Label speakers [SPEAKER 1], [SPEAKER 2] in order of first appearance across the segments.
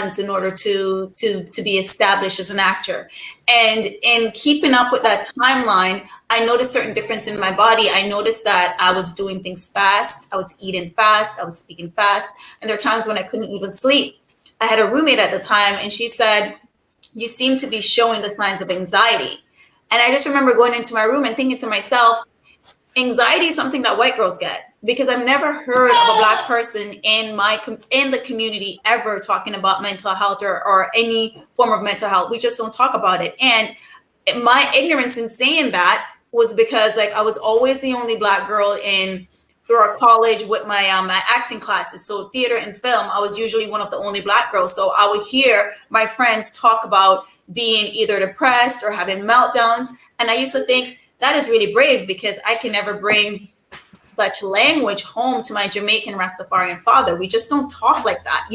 [SPEAKER 1] in order to be established as an actor. And in keeping up with that timeline, I noticed certain difference in my body. I noticed that I was doing things fast. I was eating fast. I was speaking fast. And there are times when I couldn't even sleep. I had a roommate at the time, and she said, "You seem to be showing the signs of anxiety." And I just remember going into my room and thinking to myself, anxiety is something that white girls get, because I've never heard of a Black person in the community ever talking about mental health or any form of mental health. We just don't talk about it. And my ignorance in saying that was because I was always the only Black girl through our college with my acting classes. So theater and film, I was usually one of the only Black girls. So I would hear my friends talk about being either depressed or having meltdowns. And I used to think, that is really brave, because I can never bring such language home to my Jamaican Rastafarian father. We just don't talk like that,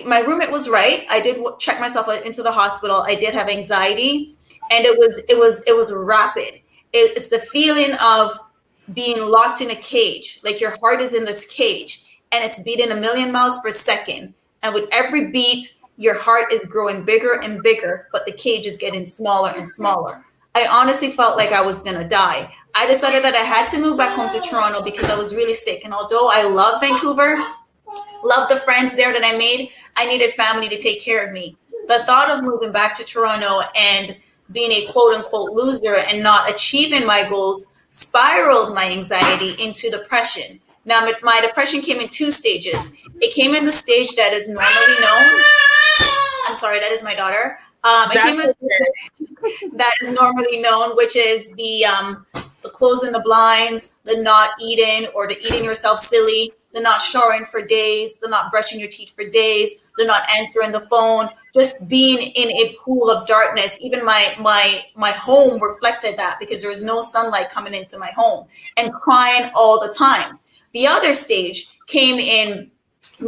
[SPEAKER 1] My roommate was right. I did check myself into the hospital. I did have anxiety, and it was rapid. It's the feeling of being locked in a cage, like your heart is in this cage and it's beating 1,000,000 miles per second. And with every beat, your heart is growing bigger and bigger, but the cage is getting smaller and smaller. I honestly felt like I was going to die. I decided that I had to move back home to Toronto because I was really sick. And although I love Vancouver, love the friends there that I made, I needed family to take care of me. The thought of moving back to Toronto and being a quote unquote loser and not achieving my goals spiraled my anxiety into depression. Now, my depression came in 2 stages. It came in the stage that is normally known. I'm sorry, that is my daughter. It came in that is normally known, which is the closing the blinds, the not eating, or the eating yourself silly, the not showering for days, the not brushing your teeth for days, the not answering the phone, just being in a pool of darkness. Even my home reflected that, because there was no sunlight coming into my home, and crying all the time. The other stage came in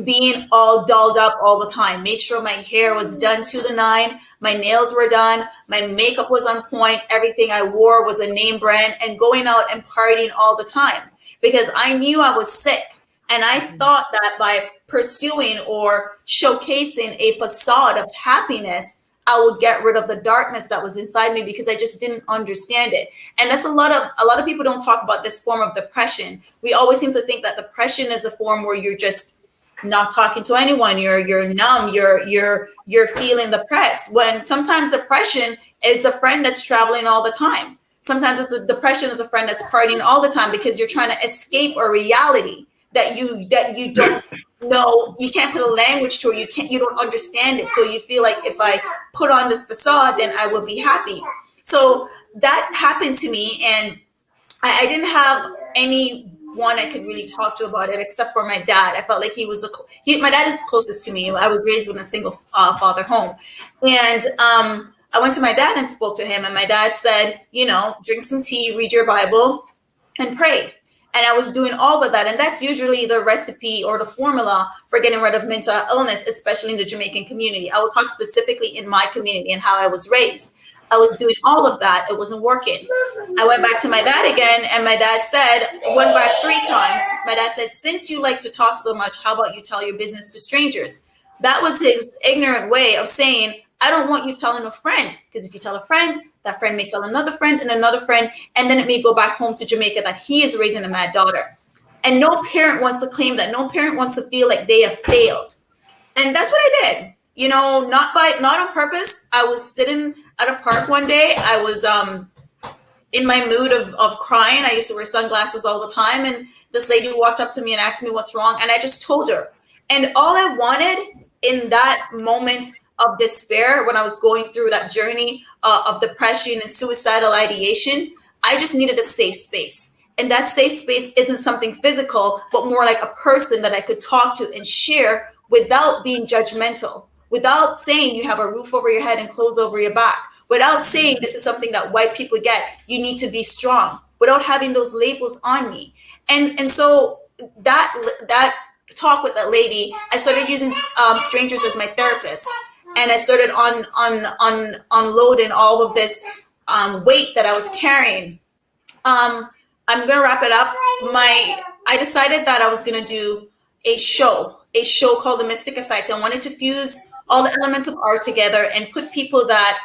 [SPEAKER 1] being all dolled up all the time, made sure my hair was done to the 9, my nails were done, my makeup was on point, everything I wore was a name brand, and going out and partying all the time, because I knew I was sick. And I thought that by pursuing or showcasing a facade of happiness, I would get rid of the darkness that was inside me, because I just didn't understand it. And that's a lot of people don't talk about this form of depression. We always seem to think that depression is a form where you're just not talking to anyone, you're numb, you're feeling depressed, when sometimes depression is the friend that's traveling all the time. Sometimes it's the depression is a friend that's partying all the time, because you're trying to escape a reality that you don't know, you can't put a language to, or you don't understand it. So you feel like, if I put on this facade, then I will be happy. So that happened to me, and I didn't have anyone I could really talk to about it, except for my dad. I felt like my dad is closest to me. I was raised in a single father home. And I went to my dad and spoke to him, and my dad said, drink some tea, read your Bible, and pray. And I was doing all of that. And that's usually the recipe or the formula for getting rid of mental illness, especially in the Jamaican community. I will talk specifically in my community and how I was raised. I was doing all of that. It wasn't working. I went back to my dad again, and my dad went back 3 times. My dad said, since you like to talk so much, how about you tell your business to strangers? That was his ignorant way of saying, I don't want you telling a friend, because if you tell a friend, that friend may tell another friend and another friend, and then it may go back home to Jamaica that he is raising a mad daughter. And no parent wants to claim that. No parent wants to feel like they have failed. And that's what I did. Not on purpose. I was sitting at a park one day. I was in my mood of crying. I used to wear sunglasses all the time. And this lady walked up to me and asked me what's wrong. And I just told her. And all I wanted in that moment of despair, when I was going through that journey of depression and suicidal ideation, I just needed a safe space. And that safe space isn't something physical, but more like a person that I could talk to and share without being judgmental, without saying you have a roof over your head and clothes over your back, without saying this is something that white people get, you need to be strong, without having those labels on me. And so that talk with that lady, I started using strangers as my therapist. And I started unloading all of this weight that I was carrying. I'm going to wrap it up. I decided that I was going to do a show a show called The Mystic Effect. I wanted to fuse all the elements of art together and put people that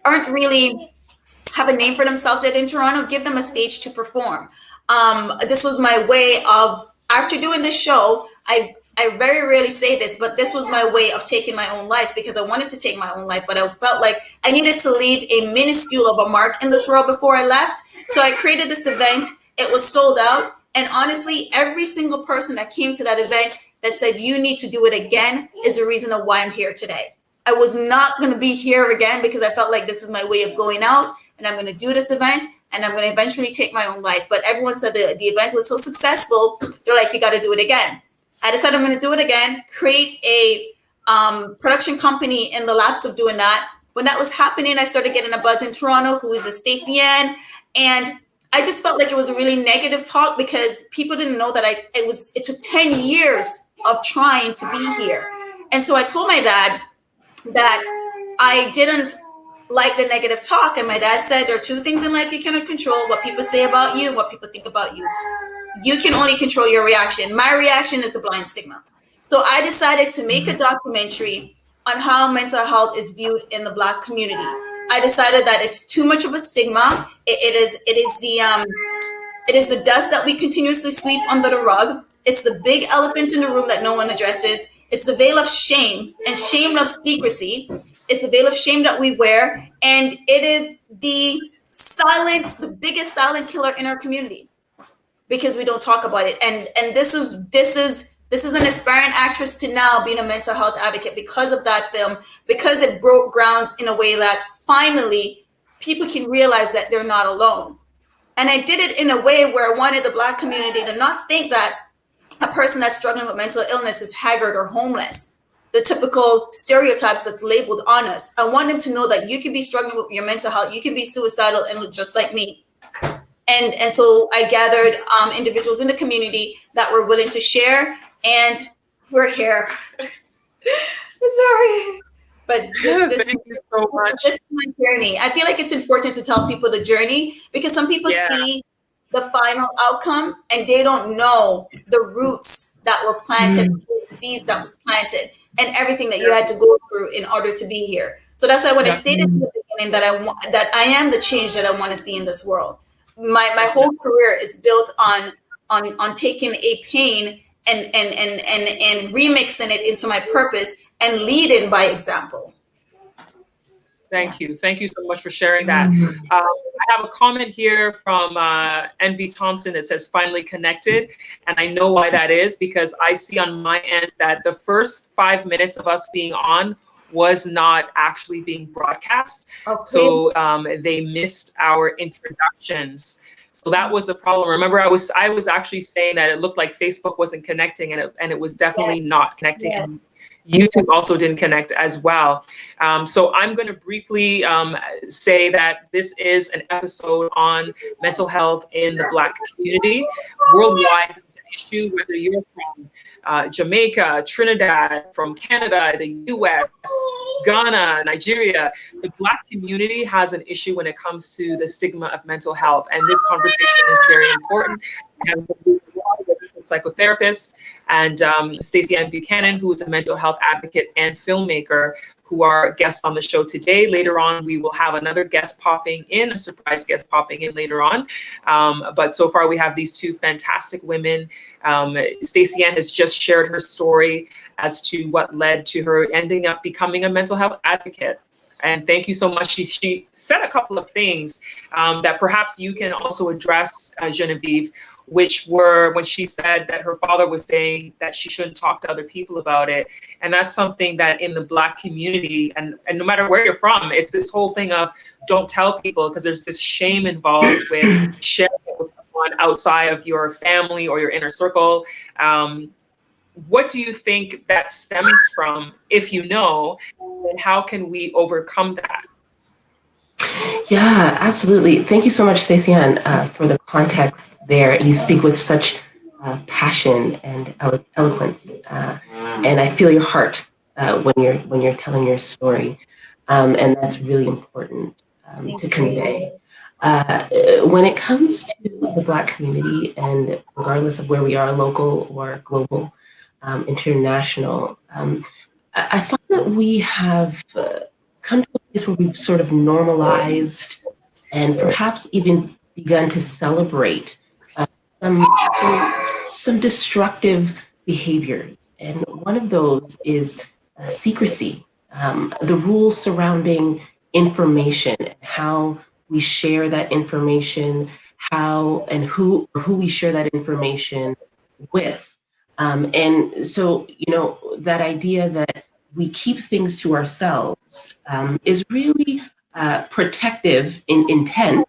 [SPEAKER 1] aren't really have a name for themselves yet in Toronto, give them a stage to perform. This was my way of, after doing this show, I very rarely say this, but this was my way of taking my own life, because I wanted to take my own life, but I felt like I needed to leave a minuscule of a mark in this world before I left. So I created this event. It was sold out. And honestly, every single person that came to that event that said, you need to do it again, is the reason of why I'm here today. I was not going to be here again because I felt like this is my way of going out, and I'm going to do this event, and I'm going to eventually take my own life. But everyone said the event was so successful, they're like, you got to do it again. I decided I'm going to do it again, create a production company in the lapse of doing that. When that was happening, I started getting a buzz in Toronto, who is a Stacy-Ann, and I just felt like it was a really negative talk, because people didn't know that it took 10 years of trying to be here. And so I told my dad that I didn't like the negative talk. And my dad said, there are two things in life you cannot control: what people say about you and what people think about you. You can only control your reaction. My reaction is the blind stigma. So I decided to make a documentary on how mental health is viewed in the Black community. I decided that it's too much of a stigma. It is the dust that we continuously sweep under the rug. It's the big elephant in the room that no one addresses. It's the veil of shame, and shame loves secrecy. It's the veil of shame that we wear, and it is the biggest silent killer in our community, because we don't talk about it. And this is an aspiring actress to now being a mental health advocate because of that film, because it broke grounds in a way that finally people can realize that they're not alone. And I did it in a way where I wanted the Black community to not think that a person that's struggling with mental illness is haggard or homeless, the typical stereotypes that's labeled on us. I want them to know that you can be struggling with your mental health, you can be suicidal and look just like me. And so I gathered individuals in the community that were willing to share, and we're here. Sorry. But this
[SPEAKER 2] Thank you so much.
[SPEAKER 1] This is my journey. I feel like it's important to tell people the journey, because some people see the final outcome and they don't know the roots that were planted, the seeds that was planted, and everything that you had to go through in order to be here. So that's why when I stated in the beginning that I am the change that I want to see in this world. My whole career is built on taking a pain and remixing it into my purpose and leading by example.
[SPEAKER 2] Thank you. Thank you so much for sharing that. I have a comment here from NV Thompson that says, finally connected. And I know why that is, because I see on my end that the first 5 minutes of us being on was not actually being broadcast. Okay. So they missed our introductions. So that was the problem. Remember, I was actually saying that it looked like Facebook wasn't connecting, and it was definitely not connecting. Yeah. And YouTube also didn't connect as well. So I'm going to briefly say that this is an episode on mental health in the Black community. Worldwide, this is an issue, whether you're from Jamaica, Trinidad, from Canada, the US, Ghana, Nigeria. The Black community has an issue when it comes to the stigma of mental health. And this conversation is very important. And psychotherapist, and Stacy-Ann Buchanan, who is a mental health advocate and filmmaker, who are guests on the show today. Later on, we will have another guest popping in, a surprise guest popping in later on. But so far, we have these two fantastic women. Stacy-Ann has just shared her story as to what led to her ending up becoming a mental health advocate. And thank you so much. She said a couple of things that perhaps you can also address, Genevieve, which were when she said that her father was saying that she shouldn't talk to other people about it. And that's something that in the Black community, and no matter where you're from, it's this whole thing of don't tell people, because there's this shame involved with sharing it with someone outside of your family or your inner circle. What do you think that stems from, if you know, and how can we overcome that?
[SPEAKER 3] Yeah, absolutely. Thank you so much, Stacy-Ann, for the context there. You speak with such passion and eloquence, and I feel your heart when you're telling your story, and that's really important to convey. When it comes to the Black community, and regardless of where we are, local or global, International. I find that we have come to a place where we've sort of normalized and perhaps even begun to celebrate some, some destructive behaviors. And one of those is secrecy, the rules surrounding information, how we share that information, how and who we share that information with. And so, that idea that we keep things to ourselves is really protective in intent,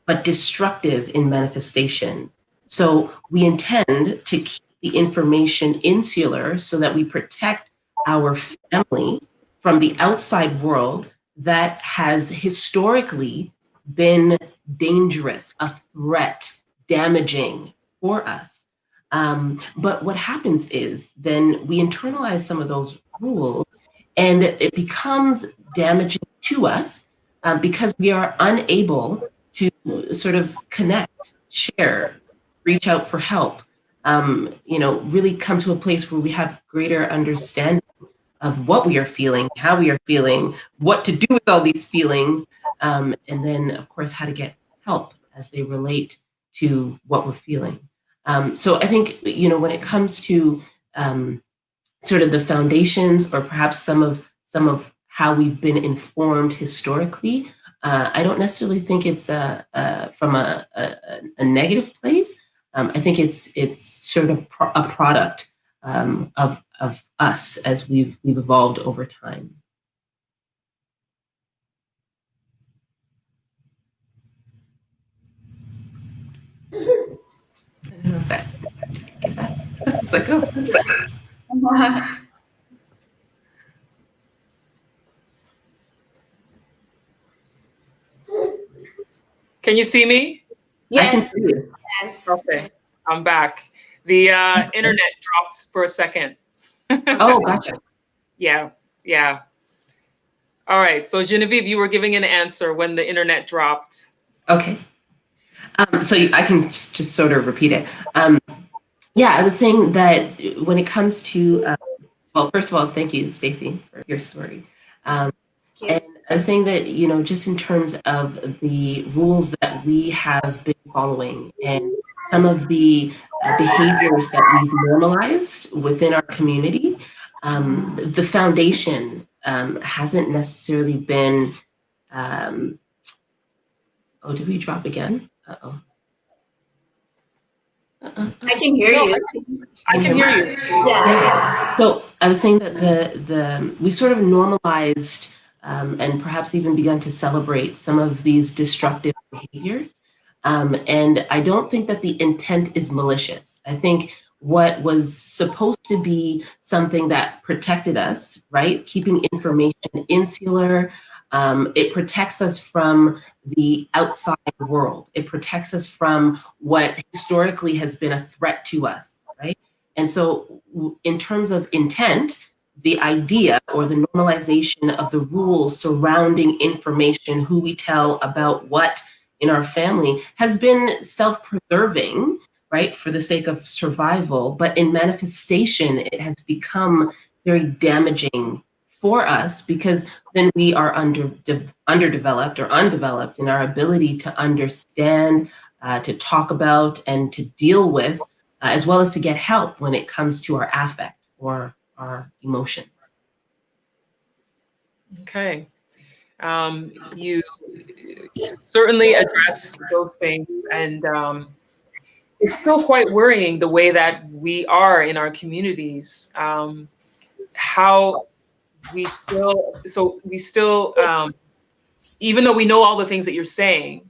[SPEAKER 3] but destructive in manifestation. So we intend to keep the information insular so that we protect our family from the outside world that has historically been dangerous, a threat, damaging for us. But what happens is then we internalize some of those rules and it becomes damaging to us because we are unable to sort of connect, share, reach out for help, really come to a place where we have greater understanding of what we are feeling, how we are feeling, what to do with all these feelings, and then, of course, how to get help as they relate to what we're feeling. So I think, when it comes to sort of the foundations or perhaps some of how we've been informed historically, I don't necessarily think it's from a negative place. I think it's sort of a product of us as we've evolved over time. I don't know if that get that. It's like, oh.
[SPEAKER 2] Can you see me?
[SPEAKER 1] Yes.
[SPEAKER 3] I can see you.
[SPEAKER 1] Yes.
[SPEAKER 2] Okay, I'm back. The internet dropped for a second.
[SPEAKER 3] Oh, gotcha.
[SPEAKER 2] Yeah. All right. So Genevieve, you were giving an answer when the internet dropped.
[SPEAKER 3] Okay. So I can just sort of repeat it. Yeah, I was saying that when it comes to, well, first of all, thank you, Stacy, for your story. And I was saying that, just in terms of the rules that we have been following and some of the behaviors that we've normalized within our community, the foundation hasn't necessarily been, oh, did we drop again? Uh-oh.
[SPEAKER 1] I can hear you.
[SPEAKER 2] I can hear you.
[SPEAKER 1] Yeah.
[SPEAKER 3] So I was saying that we sort of normalized and perhaps even begun to celebrate some of these destructive behaviors. And I don't think that the intent is malicious. I think what was supposed to be something that protected us, right? Keeping information insular, it protects us from the outside world. It protects us from what historically has been a threat to us, right? And so in terms of intent, the idea or the normalization of the rules surrounding information, who we tell about what in our family, has been self-preserving, right, for the sake of survival. But in manifestation, it has become very damaging for us because then we are underdeveloped or undeveloped in our ability to understand, to talk about, and to deal with, as well as to get help when it comes to our affect or our emotions.
[SPEAKER 2] Okay. You certainly address those things, and it's still quite worrying the way that we are in our communities. How we still, even though we know all the things that you're saying,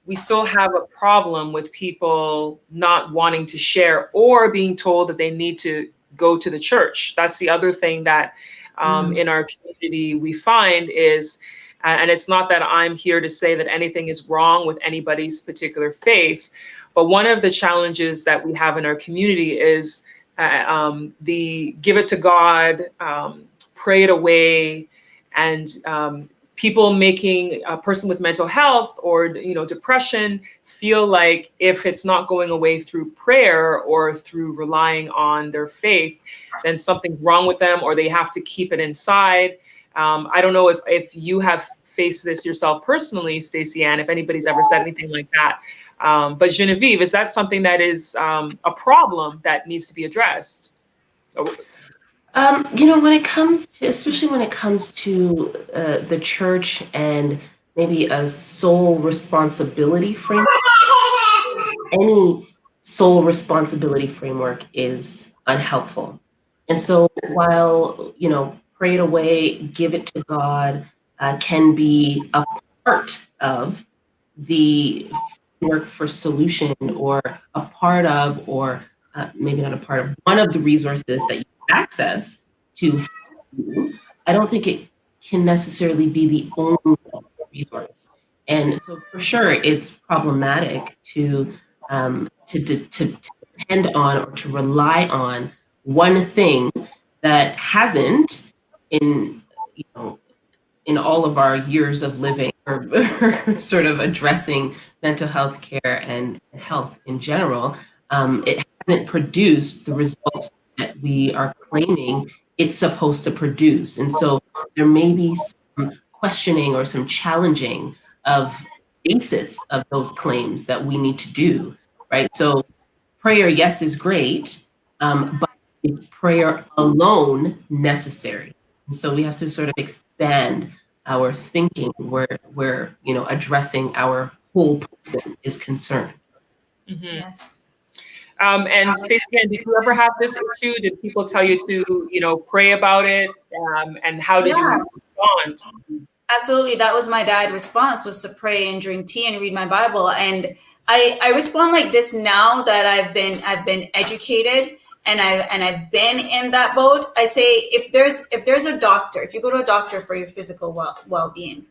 [SPEAKER 2] we still have a problem with people not wanting to share or being told that they need to go to the church. That's the other thing that in our community we find is, and it's not that I'm here to say that anything is wrong with anybody's particular faith, but one of the challenges that we have in our community is the give it to God, pray it away, and people making a person with mental health or, depression feel like if it's not going away through prayer or through relying on their faith, then something's wrong with them, or they have to keep it inside. I don't know if you have faced this yourself personally, Stacy-Ann, if anybody's ever said anything like that. But Genevieve, is that something that is a problem that needs to be addressed?
[SPEAKER 3] When it comes to, especially when it comes to the church and maybe a sole responsibility framework, any sole responsibility framework is unhelpful. And so while, pray it away, give it to God, can be a part of the framework for solution, or a part of, or maybe not a part of, one of the resources that you access to help you, I don't think it can necessarily be the only resource. And so for sure, it's problematic to depend on or to rely on one thing that hasn't, in all of our years of living, or sort of addressing mental health care and health in general, it hasn't produced the results that we are claiming it's supposed to produce. And so there may be some questioning or some challenging of basis of those claims that we need to do, right? So prayer, yes, is great, but is prayer alone necessary? And so we have to sort of expand our thinking where addressing our whole person is concerned.
[SPEAKER 2] Mm-hmm.
[SPEAKER 1] Yes.
[SPEAKER 2] And Stacy-Ann, did you ever have this issue? Did people tell you to, pray about it? And how did you respond?
[SPEAKER 1] Absolutely. That was my dad's response, was to pray and drink tea and read my Bible. And I respond like this now that I've been educated and I've been in that boat. I say, if there's a doctor, if you go to a doctor for your physical well-being,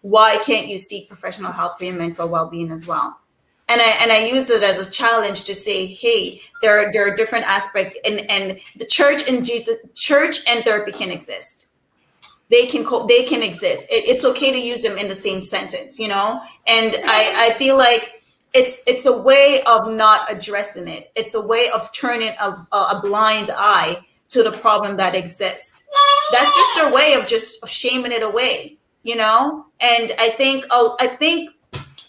[SPEAKER 1] why can't you seek professional help for your mental well-being as well? And I use it as a challenge to say, hey, there are different aspects, and the church and therapy can exist. They can exist. It's okay to use them in the same sentence, And I feel like it's a way of not addressing it. It's a way of turning a blind eye to the problem that exists. That's just a way of shaming it away, And I think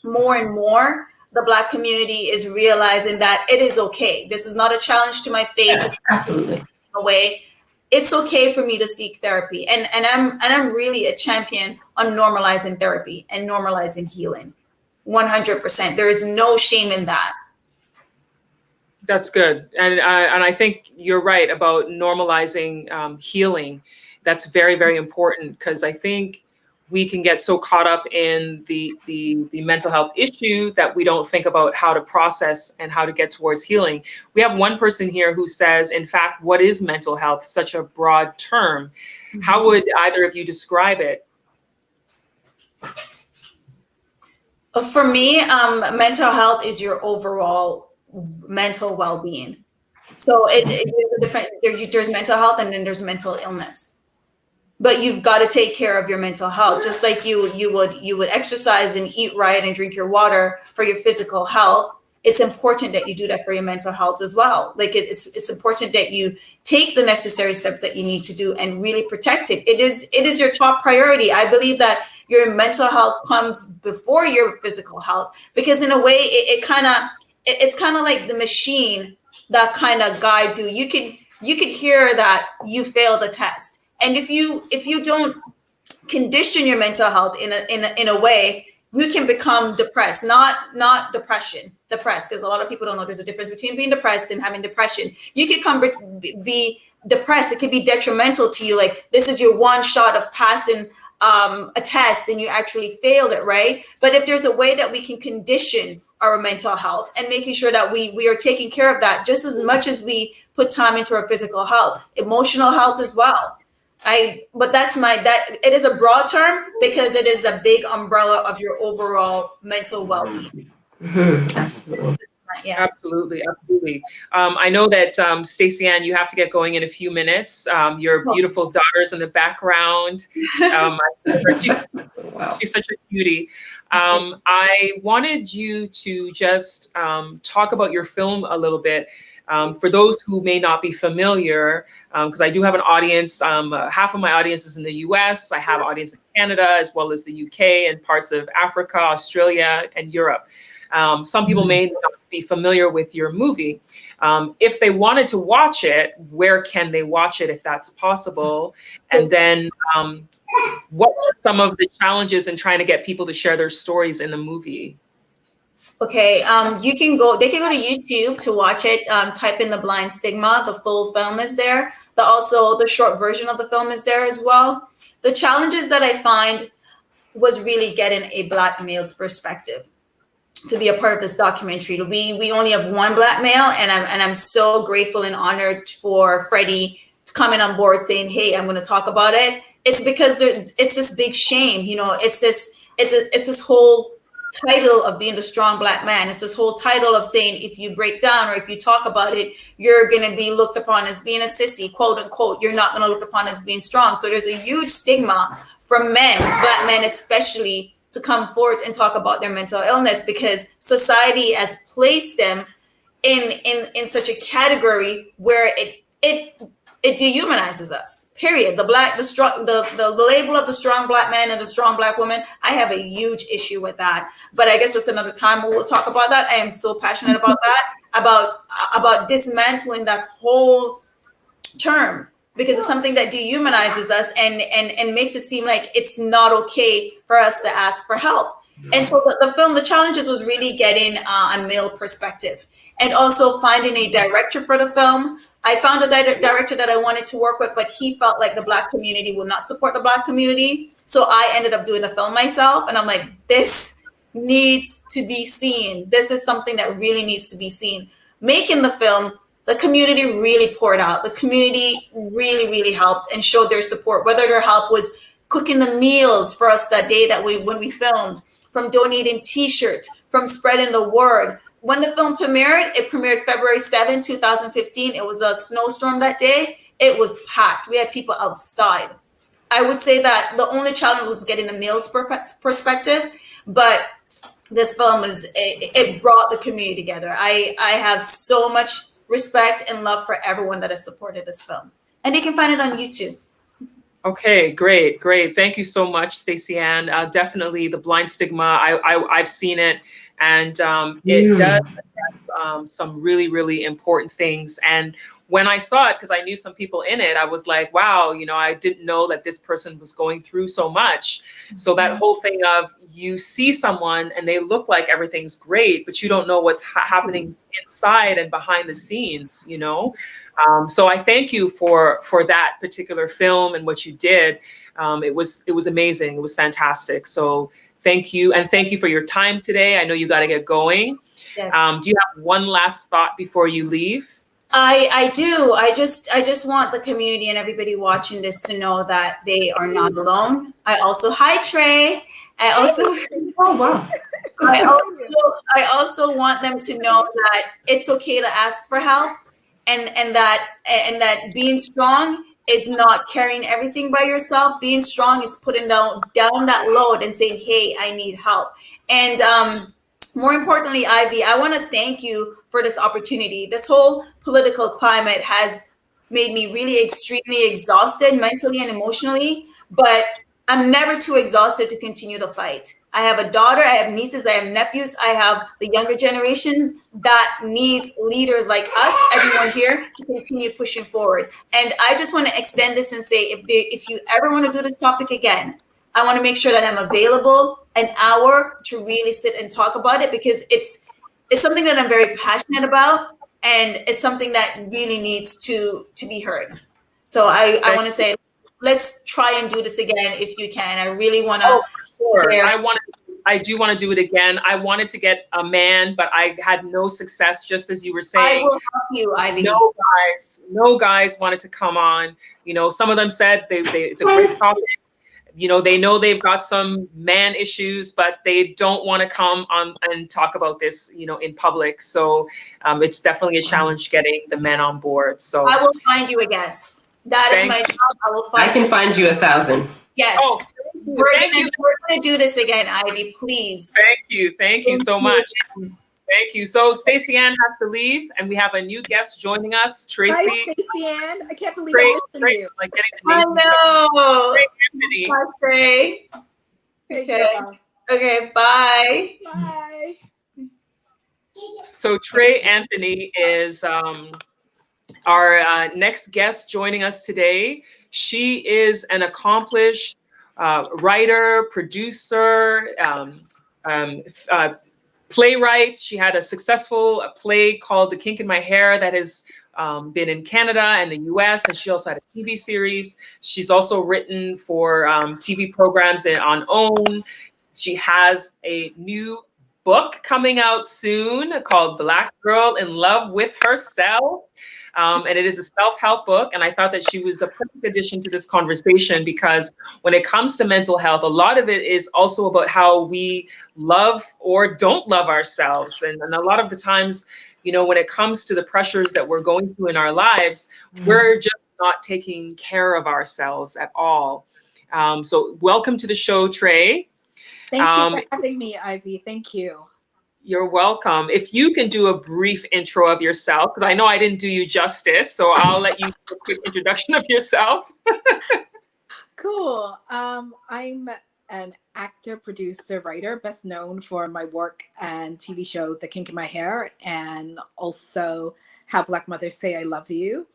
[SPEAKER 1] more and more the Black community is realizing that it is okay. This is not a challenge to my faith.
[SPEAKER 3] Yeah, absolutely.
[SPEAKER 1] Away. It's okay for me to seek therapy, and I'm really a champion on normalizing therapy and normalizing healing. 100%. There is no shame in that.
[SPEAKER 2] That's good, and I think you're right about normalizing healing. That's very, very important, because I think we can get so caught up in the mental health issue that we don't think about how to process and how to get towards healing. We have one person here who says, in fact, what is mental health? Such a broad term. Mm-hmm. How would either of you describe it?
[SPEAKER 1] For me, mental health is your overall mental well-being. So there's mental health, and then there's mental illness. But you've got to take care of your mental health, just like you would exercise and eat right and drink your water for your physical health. It's important that you do that for your mental health as well. Like it's important that you take the necessary steps that you need to do and really protect it. It is your top priority. I believe that your mental health comes before your physical health, because in a way it's kind of like the machine that kind of guides you. You could hear that you failed the test. And if you don't condition your mental health in a way, you can become depressed, not depression, depressed, because a lot of people don't know there's a difference between being depressed and having depression. You can be depressed. It could be detrimental to you. Like, this is your one shot of passing a test and you actually failed it, right? But if there's a way that we can condition our mental health and making sure that we are taking care of that just as much as we put time into our physical health, emotional health as well. But it is a broad term because it is a big umbrella of your overall mental well-being.
[SPEAKER 3] Mm-hmm, absolutely.
[SPEAKER 1] It's Yeah.
[SPEAKER 2] Absolutely, absolutely. I know that Stacy-Ann, you have to get going in a few minutes. Your beautiful daughter's in the background. She's
[SPEAKER 3] Wow.
[SPEAKER 2] She's such a cutie. I wanted you to just talk about your film a little bit. For those who may not be familiar, because I do have an audience, half of my audience is in the US. I have an audience in Canada, as well as the UK and parts of Africa, Australia, and Europe. Some people may not be familiar with your movie. If they wanted to watch it, where can they watch it if that's possible? And then what are some of the challenges in trying to get people to share their stories in the movie?
[SPEAKER 1] Okay, they can go to YouTube to watch it. Type in The Blind Stigma. The full film is there. Also the short version of the film is there as well. The challenges that I find was really getting a Black male's perspective to be a part of this documentary. We only have one Black male, and I'm so grateful and honored for Freddie coming on board saying, "Hey, I'm going to talk about it." It's because it's this big shame, it's this whole title of being the strong Black man. It's this whole title of saying if you break down or if you talk about it, you're going to be looked upon as being a sissy, quote unquote. You're not going to look upon as being strong. So there's a huge stigma from men, Black men especially, to come forward and talk about their mental illness because society has placed them in such a category where it dehumanizes us. Period. The label of the strong Black man and the strong Black woman. I have a huge issue with that. But I guess that's another time we'll talk about that. I am so passionate about that, about dismantling that whole term, because it's something that dehumanizes us and makes it seem like it's not okay for us to ask for help. And so the film, the challenges was really getting a male perspective and also finding a director for the film. I found a director that I wanted to work with, but he felt like the Black community would not support the Black community. So I ended up doing the film myself. And I'm like, this needs to be seen. This is something that really needs to be seen. Making the film, the community really poured out. The community really, really helped and showed their support, whether their help was cooking the meals for us that day when we filmed, from donating t-shirts, from spreading the word. When the film premiered, it premiered February 7, 2015. It was a snowstorm that day. It was packed. We had people outside. I would say that the only challenge was getting the male's perspective, but this film it brought the community together. I have so much respect and love for everyone that has supported this film. And you can find it on YouTube.
[SPEAKER 2] Okay, great. Thank you so much, Stacy-Ann. Definitely The Blind Stigma. I've seen it, and it does address some really, really important things. And when I saw it, because I knew some people in it, I was like, wow, I didn't know that this person was going through so much. So that whole thing of you see someone and they look like everything's great, but you don't know what's happening inside and behind the scenes, So I thank you for that particular film and what you did. It was amazing. It was fantastic. So thank you. And thank you for your time today. I know you got to get going.
[SPEAKER 1] Yes.
[SPEAKER 2] Do you have one last thought before you leave?
[SPEAKER 1] I do. I just want the community and everybody watching this to know that they are not alone. Hi, Trey.
[SPEAKER 3] Oh, wow.
[SPEAKER 1] I also want them to know that it's okay to ask for help, and that being strong is not carrying everything by yourself. Being strong is putting down that load and saying, "Hey, I need help." And more importantly, Ivy, I want to thank you for this opportunity. This whole political climate has made me really extremely exhausted mentally and emotionally, but I'm never too exhausted to continue the fight. I have a daughter, I have nieces, I have nephews, I have the younger generation that needs leaders like us, everyone here, to continue pushing forward. And I just want to extend this and say, if you ever want to do this topic again, I want to make sure that I'm available an hour to really sit and talk about it, because it's something that I'm very passionate about, and it's something that really needs to be heard. So I want to say, let's try and do this again if you can. I really want to.
[SPEAKER 2] Oh, sure. I do want to do it again. I wanted to get a man, but I had no success, just as you were saying.
[SPEAKER 1] I will help you, Ivy.
[SPEAKER 2] No guys wanted to come on. Some of them said it's a great topic. they know they've got some man issues, but they don't want to come on and talk about this, in public. So it's definitely a challenge getting the men on board. So
[SPEAKER 1] I will find you a guest. That is my job. I will find.
[SPEAKER 3] I can find you 1,000.
[SPEAKER 1] Yes.
[SPEAKER 2] Oh,
[SPEAKER 1] we're gonna do this again, Ivy. Please.
[SPEAKER 2] Thank you so much. Thank you. So Stacy-Ann has to leave, and we have a new guest joining us, Tracy.
[SPEAKER 4] Hi, Stacy-Ann. I can't believe I missed you.
[SPEAKER 2] Like getting the
[SPEAKER 1] I know.
[SPEAKER 2] Trey Anthony.
[SPEAKER 1] Bye, Trey. Okay. Okay. Bye.
[SPEAKER 4] Bye.
[SPEAKER 2] So Trey Anthony is our next guest joining us today. She is an accomplished writer, producer, playwright. She had a successful play called The Kink in My Hair that has been in Canada and the US, and she also had a TV series. She's also written for TV programs on OWN. She has a new book coming out soon called Black Girl in Love with Herself. And it is a self-help book. And I thought that she was a perfect addition to this conversation, because when it comes to mental health, a lot of it is also about how we love or don't love ourselves. And a lot of the times, when it comes to the pressures that we're going through in our lives, we're just not taking care of ourselves at all. So welcome to the show, Trey.
[SPEAKER 4] Thank you for having me, Ivy. Thank you.
[SPEAKER 2] You're welcome. If you can do a brief intro of yourself, because I know I didn't do you justice, so I'll let you do a quick introduction of yourself.
[SPEAKER 4] Cool. I'm an actor, producer, writer, best known for my work and TV show, The Kink in My Hair, and also How Black Mothers Say I Love You.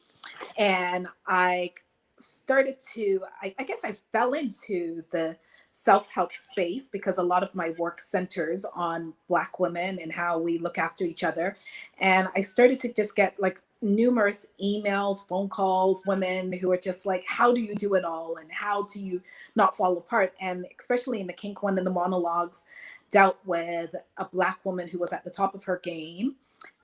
[SPEAKER 4] And I started to, I guess I fell into the self-help space because a lot of my work centers on Black women and how we look after each other. And I started to just get like numerous emails, phone calls, women who are just like, how do you do it all? And how do you not fall apart? And especially in the Kink one, in the monologues, dealt with a Black woman who was at the top of her game.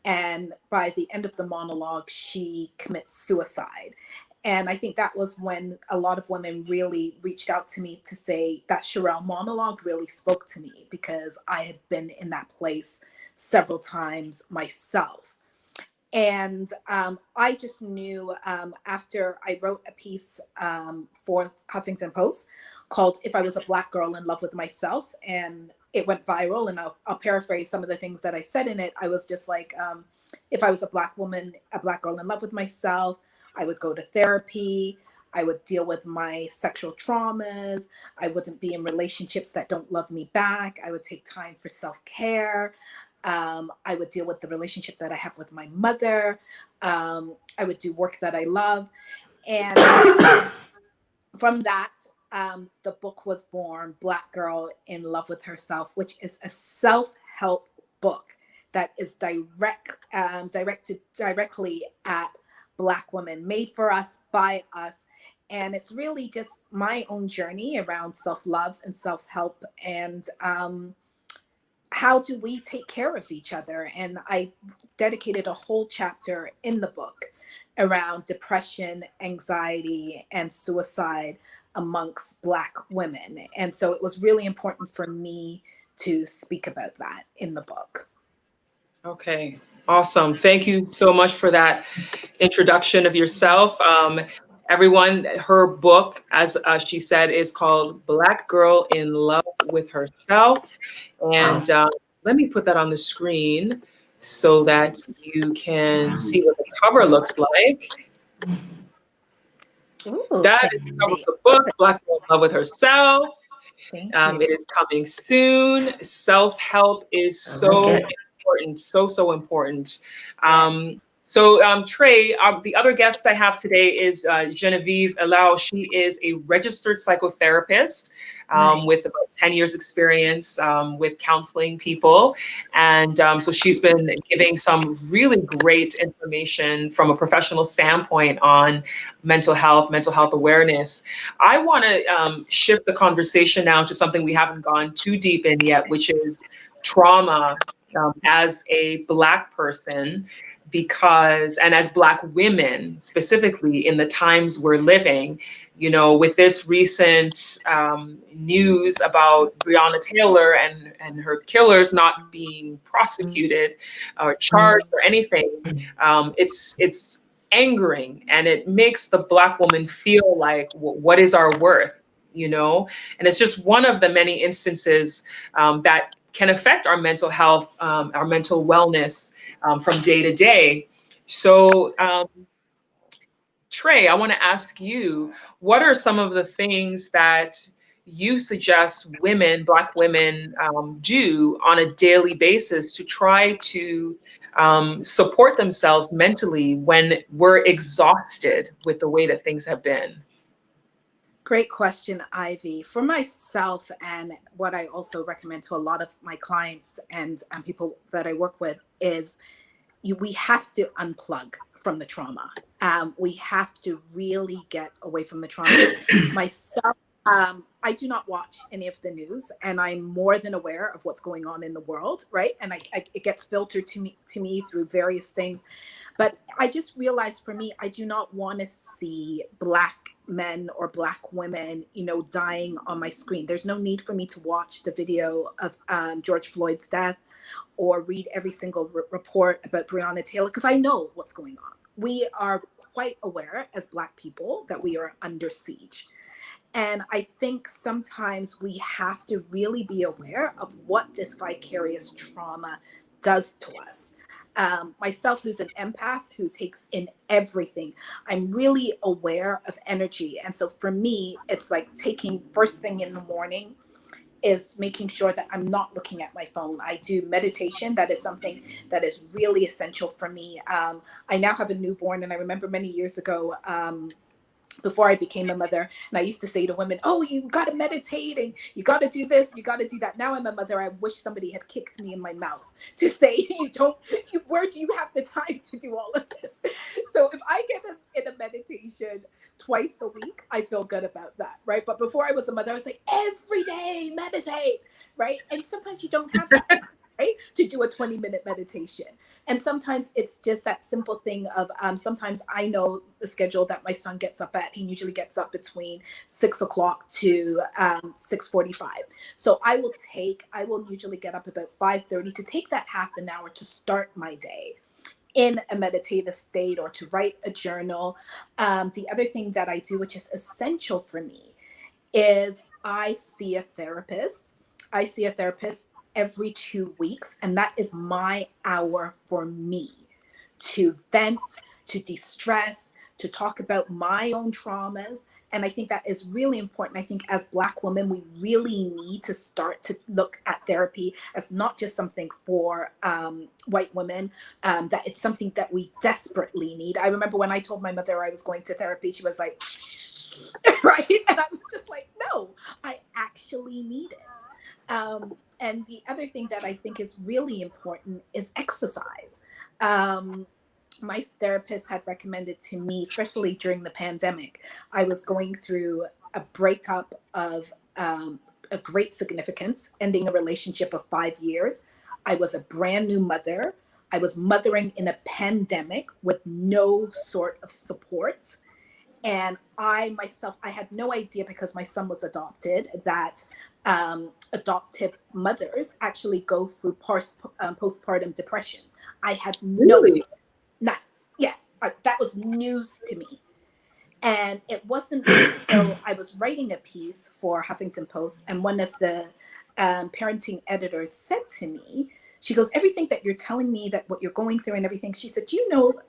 [SPEAKER 4] And by the end of the monologue, she commits suicide. And I think that was when a lot of women really reached out to me to say that Sherelle monologue really spoke to me, because I had been in that place several times myself. And I just knew after I wrote a piece for Huffington Post called If I Was a Black Girl in Love with Myself, and it went viral, and I'll paraphrase some of the things that I said in it. I was just like, if I was a Black woman, a Black girl in love with myself, I would go to therapy. I would deal with my sexual traumas. I wouldn't be in relationships that don't love me back. I would take time for self-care. I would deal with the relationship that I have with my mother. I would do work that I love. And from that, the book was born, Black Girl in Love with Herself, which is a self-help book that is directed directly at Black women, made for us, by us. And it's really just my own journey around self-love and self-help, and how do we take care of each other. And I dedicated a whole chapter in the book around depression, anxiety, and suicide amongst Black women. And so it was really important for me to speak about that in the book.
[SPEAKER 2] Okay, awesome. Thank you so much for that introduction of yourself. Everyone, her book, as she said, is called Black Girl in Love with Herself. And let me put that on the screen so that you can see what the cover looks like.
[SPEAKER 4] Ooh,
[SPEAKER 2] that is the cover of the book, Black Girl in Love with Herself. It is coming soon. Self-help is so important, so important. Trey, the other guest I have today is Genevieve Alao. She is a registered psychotherapist with about 10 years experience with counseling people. And so she's been giving some really great information from a professional standpoint on mental health awareness. I want to shift the conversation now to something we haven't gone too deep in yet, which is trauma as a Black person. because, and as Black women, specifically in the times we're living, you know, with this recent news about Breonna Taylor and her killers not being prosecuted or charged or anything, it's angering, and it makes the Black woman feel like, what is our worth, you know? And it's just one of the many instances that can affect our mental health, our mental wellness from day to day. So, Trey, I want to ask you, what are some of the things that you suggest women, Black women, do on a daily basis to try to support themselves mentally when we're exhausted with the way that things have been?
[SPEAKER 4] Great question, Ivy. For myself, and what I also recommend to a lot of my clients and people that I work with, is we have to unplug from the trauma. We have to really get away from the trauma. Myself, I do not watch any of the news, and I'm more than aware of what's going on in the world, right? And it gets filtered to me through various things. But I just realized, for me, I do not want to see Black men or Black women, you know, dying on my screen. There's no need for me to watch the video of George Floyd's death or read every single report about Breonna Taylor, because I know what's going on. We are quite aware as Black people that we are under siege. And I think sometimes we have to really be aware of what this vicarious trauma does to us. Myself, who's an empath, who takes in everything, I'm really aware of energy. And so for me, it's like taking first thing in the morning is making sure that I'm not looking at my phone. I do meditation. That is something that is really essential for me. I now have a newborn, and I remember many years ago, before I became a mother, and I used to say to women, oh, you got to meditate and you got to do this, you got to do that. Now I'm a mother. I wish somebody had kicked me in my mouth to say, where do you have the time to do all of this? So if I get in a meditation twice a week, I feel good about that, right? But before I was a mother, I was like, every day meditate, right? And sometimes you don't have that time, right, to do a 20-minute meditation. And sometimes it's just that simple thing of sometimes I know the schedule that my son gets up at. He usually gets up between 6 o'clock to 6:45. So I will usually get up about 5:30 to take that half an hour to start my day in a meditative state or to write a journal. The other thing that I do, which is essential for me, is I see a therapist. Every 2 weeks, and that is my hour for me to vent, to de-stress, to talk about my own traumas. And I think that is really important. I think as Black women, we really need to start to look at therapy as not just something for white women, that it's something that we desperately need. I remember when I told my mother I was going to therapy, she was like, right? And I was just like, no, I actually need it. And the other thing that I think is really important is exercise. My therapist had recommended to me, especially during the pandemic, I was going through a breakup of a great significance, ending a relationship of 5 years. I was a brand new mother. I was mothering in a pandemic with no sort of support. And I had no idea, because my son was adopted, that adoptive mothers actually go through postpartum depression. I had no
[SPEAKER 2] Really?
[SPEAKER 4] That was news to me. And it wasn't until I was writing a piece for Huffington Post, and one of the parenting editors said to me, she goes, everything that you're telling me, that what you're going through and everything, she said,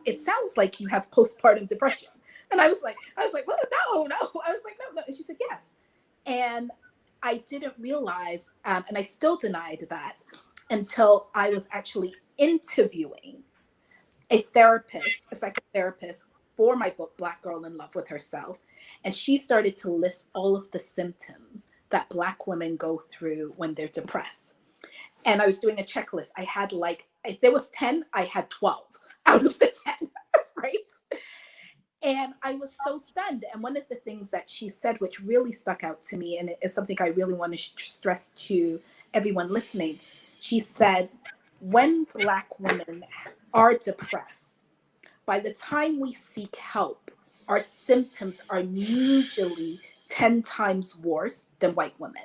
[SPEAKER 4] it sounds like you have postpartum depression. And I was like, well, no. I was like, no. And she said, yes. And I didn't realize, and I still denied that until I was actually interviewing a psychotherapist for my book, Black Girl in Love with Herself. And she started to list all of the symptoms that Black women go through when they're depressed. And I was doing a checklist. I had if there was 10, I had 12 out of the 10, right? And I was so stunned. And one of the things that she said, which really stuck out to me, and it is something I really want to stress to everyone listening, she said, when Black women are depressed, by the time we seek help, our symptoms are usually 10 times worse than white women.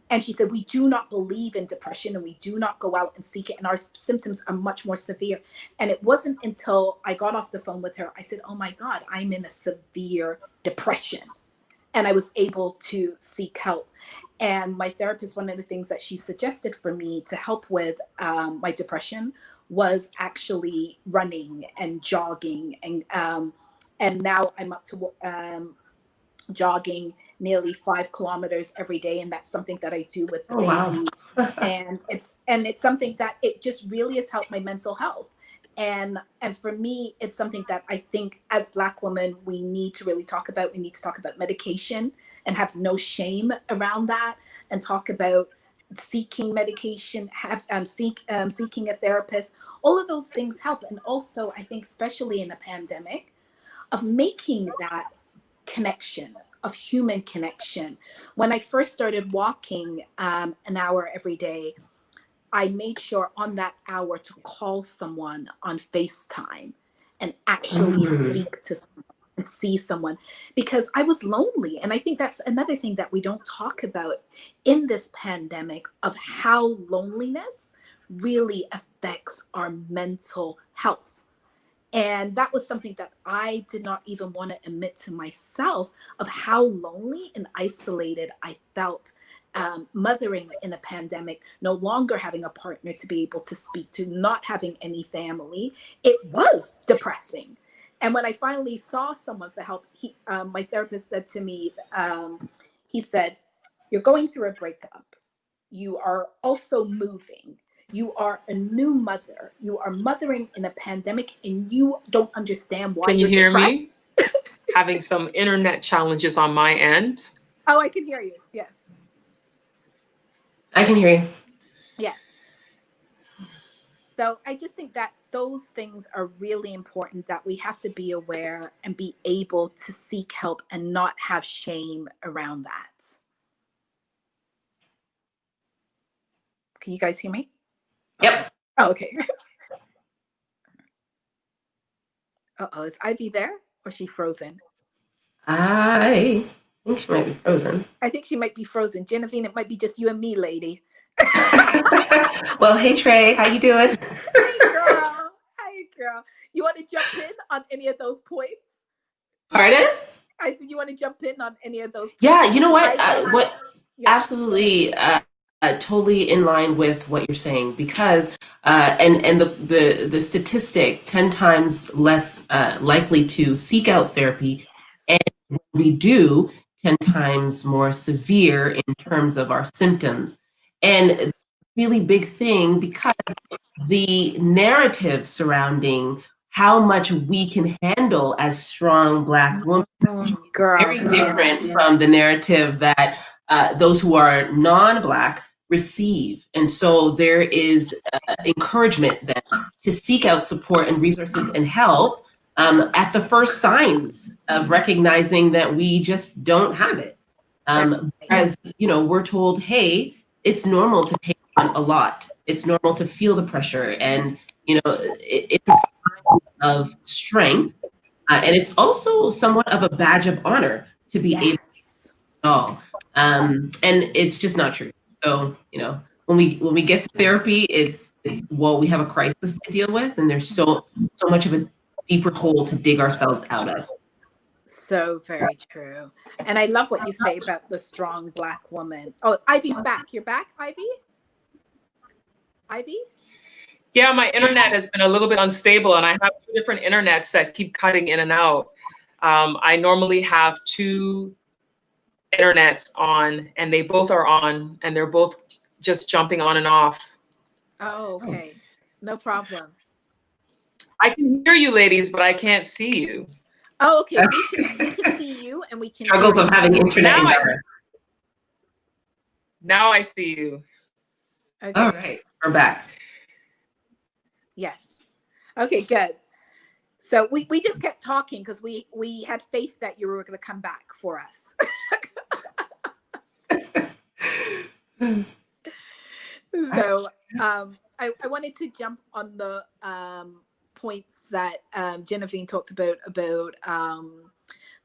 [SPEAKER 4] And she said, we do not believe in depression and we do not go out and seek it. And our symptoms are much more severe. And it wasn't until I got off the phone with her, I said, oh my God, I'm in a severe depression. And I was able to seek help. And my therapist, one of the things that she suggested for me to help with my depression was actually running and jogging. And now I'm up to jogging nearly 5 kilometers every day, and that's something that I do with the baby.
[SPEAKER 3] Wow.
[SPEAKER 4] and it's something that it just really has helped my mental health. And for me, it's something that I think as Black women we need to really talk about. We need to talk about medication and have no shame around that, and talk about seeking medication, seeking a therapist. All of those things help. And also, I think, especially in a pandemic, of making that connection, of human connection. When I first started walking an hour every day, I made sure on that hour to call someone on FaceTime and actually speak to someone and see someone, because I was lonely. And I think that's another thing that we don't talk about in this pandemic, of how loneliness really affects our mental health. And that was something that I did not even want to admit to myself, of how lonely and isolated I felt mothering in a pandemic, no longer having a partner to be able to speak to, not having any family. It was depressing. And when I finally saw someone for help, my therapist said to me, he said, you're going through a breakup. You are also moving. You are a new mother. You are mothering in a pandemic, and you don't understand why
[SPEAKER 2] Can you
[SPEAKER 4] you're
[SPEAKER 2] hear
[SPEAKER 4] depressed.
[SPEAKER 2] me? Having some internet challenges on my end.
[SPEAKER 4] Oh, I can hear you. Yes.
[SPEAKER 3] I can hear you.
[SPEAKER 4] Yes. So I just think that those things are really important, that we have to be aware and be able to seek help and not have shame around that. Can you guys hear me?
[SPEAKER 3] Yep.
[SPEAKER 4] Oh, okay. Uh-oh, is Ivy there, or is she frozen?
[SPEAKER 3] I think she might be frozen.
[SPEAKER 4] I think she might be frozen. Genevieve, it might be just you and me, lady.
[SPEAKER 3] Well, hey Trey, how you doing?
[SPEAKER 4] Hey girl. Hey girl. You want to jump in on any of those points?
[SPEAKER 3] Pardon?
[SPEAKER 4] I said, you want to jump in on any of those points?
[SPEAKER 3] Yeah, you know what?
[SPEAKER 4] Yeah.
[SPEAKER 3] Absolutely, totally in line with what you're saying, because and the statistic, 10 times less likely to seek out therapy, and when we do, 10 times more severe in terms of our symptoms. And it's a really big thing, because the narrative surrounding how much we can handle as strong Black women
[SPEAKER 4] Girl.
[SPEAKER 3] very different from the narrative that those who are non-Black receive. And so there is encouragement then to seek out support and resources and help at the first signs of recognizing that we just don't have it. As you know, we're told, hey, it's normal to take on a lot. It's normal to feel the pressure, and you know, it's a sign of strength. And it's also somewhat of a badge of honor to be able to all. And it's just not true. So, you know, when we get to therapy, it's well, we have a crisis to deal with, and there's so much of a deeper hole to dig ourselves out of.
[SPEAKER 4] So very true. And I love what you say about the strong Black woman. Oh, Ivy's back. You're back, Ivy? Ivy?
[SPEAKER 2] Yeah, my internet has been a little bit unstable, and I have 2 different internets that keep cutting in and out. I normally have 2 internets on, and they both are on, and they're both just jumping on and off.
[SPEAKER 4] Oh, okay. No problem.
[SPEAKER 2] I can hear you, ladies, but I can't see you.
[SPEAKER 4] Oh, okay. We can see you, and we can
[SPEAKER 3] Struggles of having internet
[SPEAKER 2] Now
[SPEAKER 3] Now
[SPEAKER 2] I see you.
[SPEAKER 4] Okay.
[SPEAKER 3] All right, we're back.
[SPEAKER 4] Yes. Okay, good. So we just kept talking because we had faith that you were going to come back for us. So I wanted to jump on the points that Genevieve talked about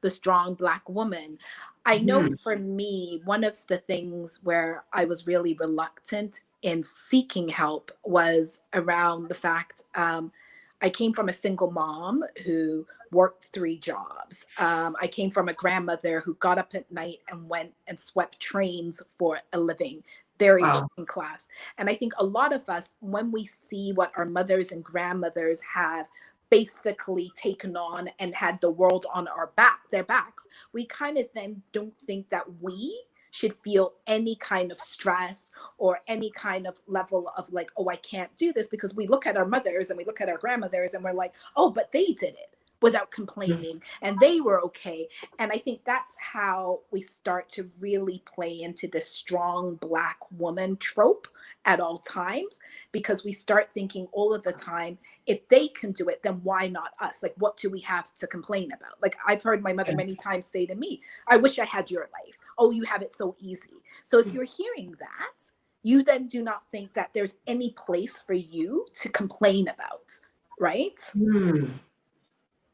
[SPEAKER 4] the strong Black woman. I know for me, one of the things where I was really reluctant in seeking help was around the fact I came from a single mom who worked 3 jobs. I came from a grandmother who got up at night and went and swept trains for a living, very working class. And I think a lot of us, when we see what our mothers and grandmothers have basically taken on and had the world on their backs, we kind of then don't think that we should feel any kind of stress or any kind of level of like, oh, I can't do this, because we look at our mothers and we look at our grandmothers and we're like, oh, but they did it without complaining and they were okay. And I think that's how we start to really play into this strong Black woman trope at all times, because we start thinking all of the time, if they can do it, then why not us? Like, what do we have to complain about? Like, I've heard my mother many times say to me, I wish I had your life. Oh, you have it so easy. So if you're hearing that, you then do not think that there's any place for you to complain about, right?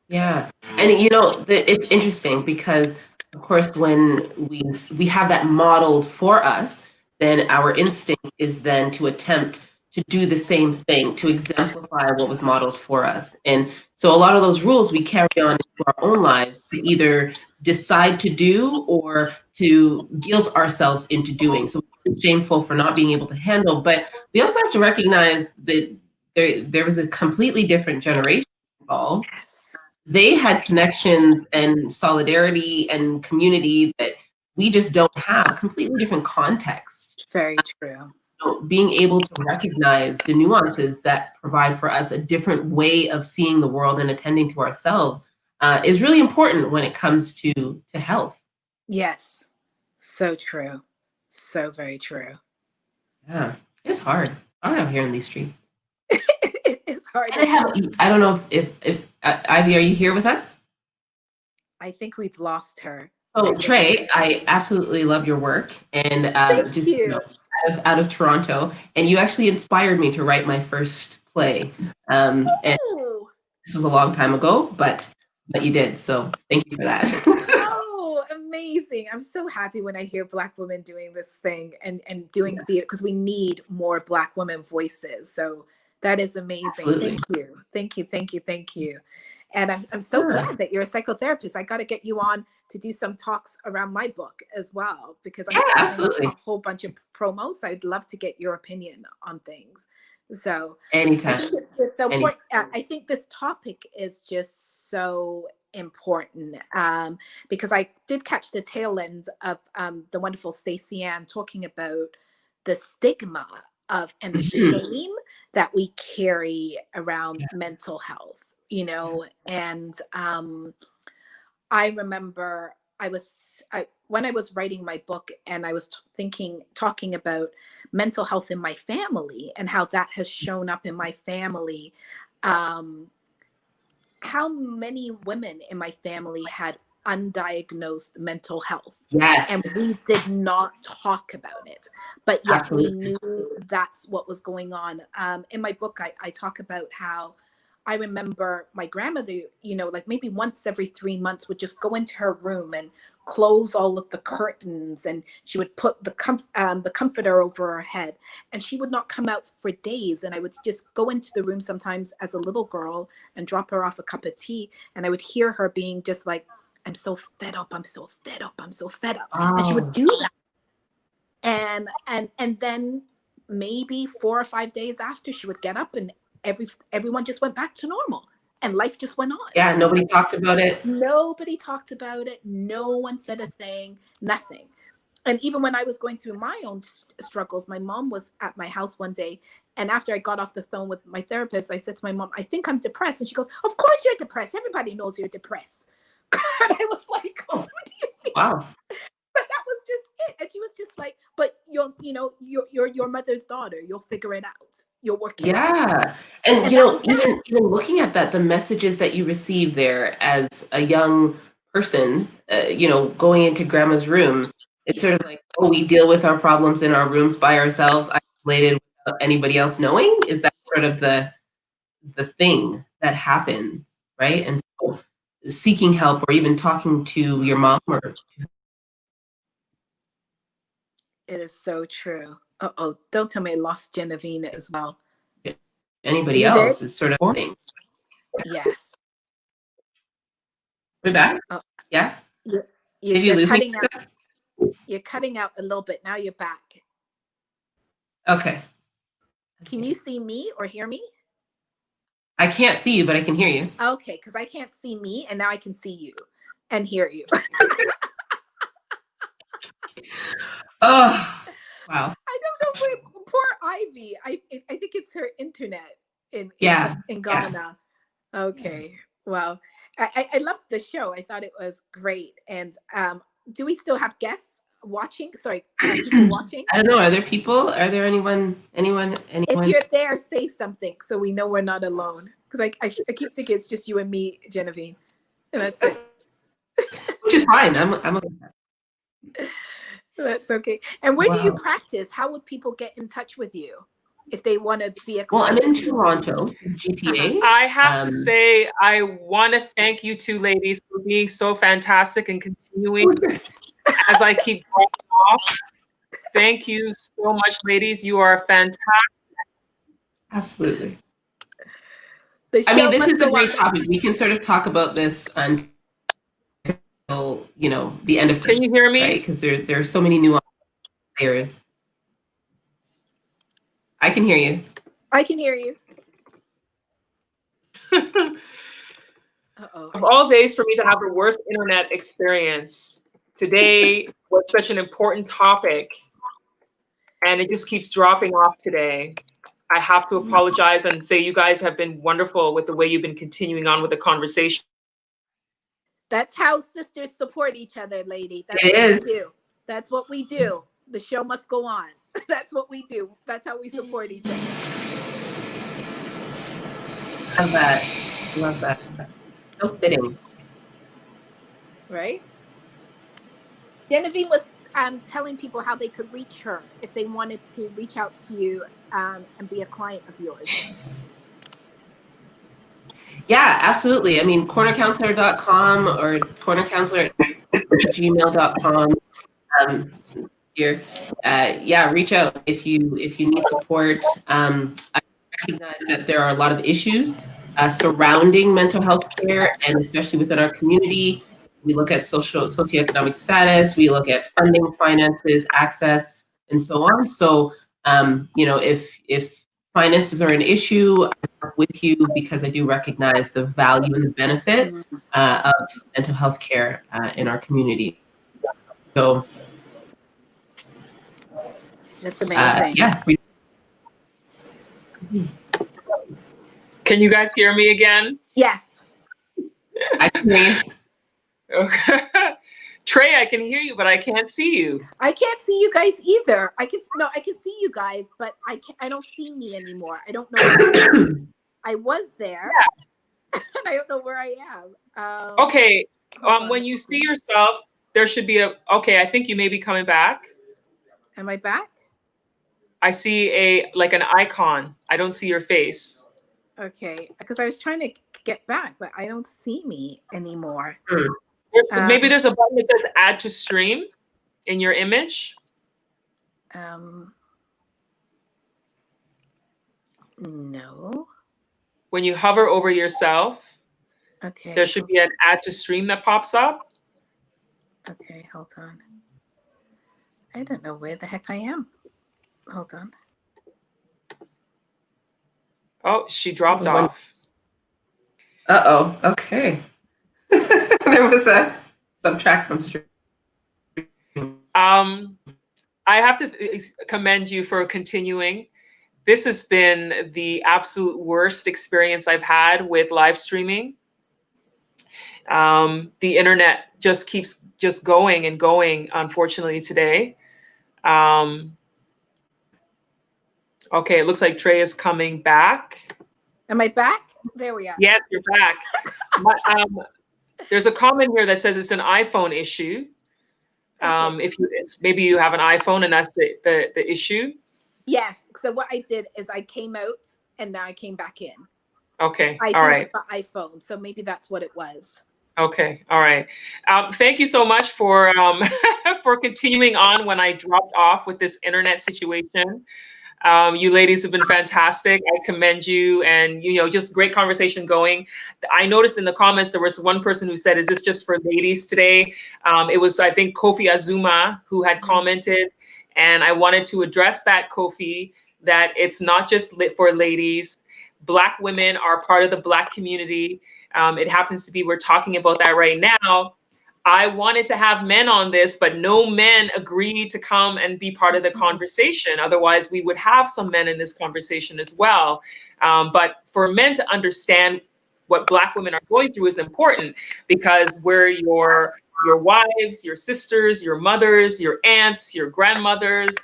[SPEAKER 3] Yeah. And it's interesting because, of course, when we have that modeled for us, then our instinct is then to attempt to do the same thing, to exemplify what was modeled for us. And so a lot of those rules we carry on into our own lives to either decide to do or to guilt ourselves into doing. So we're shameful for not being able to handle. But we also have to recognize that there was a completely different generation involved. They had connections and solidarity and community that we just don't have, completely different context.
[SPEAKER 4] Very true.
[SPEAKER 3] Being able to recognize the nuances that provide for us a different way of seeing the world and attending to ourselves is really important when it comes to health. Yes,
[SPEAKER 4] so true. So very true.
[SPEAKER 3] Yeah, it's hard. I'm out here in these streets.
[SPEAKER 4] It's hard.
[SPEAKER 3] And I don't know if Ivy, are you here with us?
[SPEAKER 4] I think we've lost her.
[SPEAKER 3] Oh, Trey, I absolutely love your work, and just out of Toronto, and you actually inspired me to write my first play. And this was a long time ago, but you did, so thank you for that.
[SPEAKER 4] Oh, amazing! I'm so happy when I hear Black women doing this thing and doing theater, because we need more Black women voices. So that is amazing. Absolutely. Thank you. And I'm so glad that you're a psychotherapist. I got to get you on to do some talks around my book as well, because I'm
[SPEAKER 3] absolutely
[SPEAKER 4] a whole bunch of promos. So I'd love to get your opinion on things. So
[SPEAKER 3] anytime.
[SPEAKER 4] I think it's so important. I think this topic is just so important because I did catch the tail end of the wonderful Stacy-Ann talking about the stigma of and the shame that we carry around mental health. And I remember when I was writing my book and I was talking about mental health in my family and how that has shown up in my family, how many women in my family had undiagnosed mental health.
[SPEAKER 3] Yes.
[SPEAKER 4] And we did not talk about it, but yet we knew that's what was going on. In my book, I talk about how I remember my grandmother, like maybe once every 3 months would just go into her room and close all of the curtains, and she would put the comforter over her head, and she would not come out for days. And I would just go into the room sometimes as a little girl and drop her off a cup of tea, and I would hear her being just like, I'm so fed up. I'm so fed up. I'm so fed up. Oh. And she would do that. And then maybe 4 or 5 days after, she would get up and everyone just went back to normal and life just went on.
[SPEAKER 3] Yeah, nobody talked about it.
[SPEAKER 4] Nobody talked about it. No one said a thing, nothing. And even when I was going through my own struggles, my mom was at my house one day. And after I got off the phone with my therapist, I said to my mom, I think I'm depressed. And she goes, of course you're depressed. Everybody knows you're depressed. And I was like, oh, what do you mean?
[SPEAKER 3] Wow.
[SPEAKER 4] But that was just it. And she was just like, but you're your mother's daughter. You'll figure it out. You're working.
[SPEAKER 3] Yeah. And even looking at that, the messages that you receive there as a young person, going into grandma's room, it's sort of like, oh, we deal with our problems in our rooms by ourselves, isolated, anybody else knowing? Is that sort of the thing that happens, right? And so seeking help or even talking to your mom or
[SPEAKER 4] It is so true. Uh-oh, don't tell me I lost Genevieve as well.
[SPEAKER 3] anybody
[SPEAKER 4] You there?
[SPEAKER 3] else is sort of a thing.
[SPEAKER 4] Yes.
[SPEAKER 3] We're back?
[SPEAKER 4] Oh,
[SPEAKER 3] Yeah?
[SPEAKER 4] Did
[SPEAKER 3] you
[SPEAKER 4] you're
[SPEAKER 3] lose me?
[SPEAKER 4] cutting out. You're cutting out a little bit. Now you're back.
[SPEAKER 3] Okay.
[SPEAKER 4] Can you see me or hear me?
[SPEAKER 3] I can't see you, but I can hear you.
[SPEAKER 4] Okay, because I can't see me, and now I can see you and hear you.
[SPEAKER 3] Oh, wow.
[SPEAKER 4] I don't know. Poor Ivy. I think it's her internet in
[SPEAKER 3] Yeah.
[SPEAKER 4] Ghana. Yeah. Okay. Wow. I loved the show. I thought it was great. And do we still have guests watching? Sorry, people watching?
[SPEAKER 3] I don't know. Are there people? Are there anyone?
[SPEAKER 4] If you're there, say something so we know we're not alone. Because I keep thinking it's just you and me, Genevieve. And that's it.
[SPEAKER 3] Which is fine. I'm okay with that.
[SPEAKER 4] That's okay. And where do you practice? How would people get in touch with you if they want to be a client?
[SPEAKER 3] Well, I'm in Toronto, GTA.
[SPEAKER 2] I have to say, I want to thank you two ladies for being so fantastic and continuing as I keep going off. Thank you so much, ladies. You are fantastic.
[SPEAKER 3] Absolutely. I mean, this is a great topic. We can sort of talk about this until, the end of time.
[SPEAKER 2] Can you hear me?
[SPEAKER 3] Right? Because there are so many nuance layers. I can hear you.
[SPEAKER 4] I can hear you.
[SPEAKER 2] Of all days for me to have the worst internet experience, today was such an important topic, and it just keeps dropping off today. I have to apologize and say you guys have been wonderful with the way you've been continuing on with the conversation.
[SPEAKER 4] That's how sisters support each other, lady. That's
[SPEAKER 3] what
[SPEAKER 4] we do. That's what we do. The show must go on. That's what we do. That's how we support each other.
[SPEAKER 3] Love that. Love that. So fitting.
[SPEAKER 4] Right? Genevieve was telling people how they could reach her if they wanted to reach out to you and be a client of yours.
[SPEAKER 3] Yeah, absolutely. I mean, cornercounselor.com or cornercounselor@gmail.com. Here, reach out if you need support. I recognize that there are a lot of issues surrounding mental health care, and especially within our community. We look at socioeconomic status, we look at funding, finances, access, and so on. So, if finances are an issue, I work with you because I do recognize the value and the benefit of mental health care in our community. So,
[SPEAKER 4] that's amazing.
[SPEAKER 2] Can you guys hear me again?
[SPEAKER 4] Yes.
[SPEAKER 3] I can hear you.
[SPEAKER 2] Okay. Trey, I can hear you, but I can't see you.
[SPEAKER 4] I can't see you guys either. I can see you guys, but I don't see me anymore. I don't know. I was there, and I don't know where I am.
[SPEAKER 2] Okay. When you see yourself, there should be okay, I think you may be coming back.
[SPEAKER 4] Am I back?
[SPEAKER 2] I see an icon. I don't see your face.
[SPEAKER 4] Okay, because I was trying to get back, but I don't see me anymore.
[SPEAKER 2] Maybe there's a button that says add to stream in your image.
[SPEAKER 4] No.
[SPEAKER 2] When you hover over yourself,
[SPEAKER 4] okay,
[SPEAKER 2] there should be an add to stream that pops up.
[SPEAKER 4] Okay, hold on. I don't know where the heck I am. Hold on.
[SPEAKER 2] Oh, she dropped off.
[SPEAKER 3] Uh-oh. Okay. There was a subtract from stream.
[SPEAKER 2] I have to commend you for continuing. This has been the absolute worst experience I've had with live streaming. The internet just keeps going and going, unfortunately, today. Okay, it looks like Trey is coming back.
[SPEAKER 4] Am I back? There we are.
[SPEAKER 2] Yes, you're back. There's a comment here that says it's an iPhone issue.
[SPEAKER 4] Okay.
[SPEAKER 2] Maybe you have an iPhone and that's the issue.
[SPEAKER 4] Yes. So what I did is I came out and now I came back in.
[SPEAKER 2] Okay.
[SPEAKER 4] I
[SPEAKER 2] All
[SPEAKER 4] do
[SPEAKER 2] right.
[SPEAKER 4] have an iPhone, so maybe that's what it was.
[SPEAKER 2] Okay. All right. Thank you so much for for continuing on when I dropped off with this internet situation. You ladies have been fantastic. I commend you, and just great conversation going. I noticed in the comments there was one person who said, "Is this just for ladies today?" It was, I think, Kofi Azuma who had commented, and I wanted to address that, Kofi, that it's not just for ladies. Black women are part of the Black community. It happens to be we're talking about that right now. I wanted to have men on this, but no men agreed to come and be part of the conversation. Otherwise, we would have some men in this conversation as well. But for men to understand what Black women are going through is important, because we're your wives, your sisters, your mothers, your aunts, your grandmothers,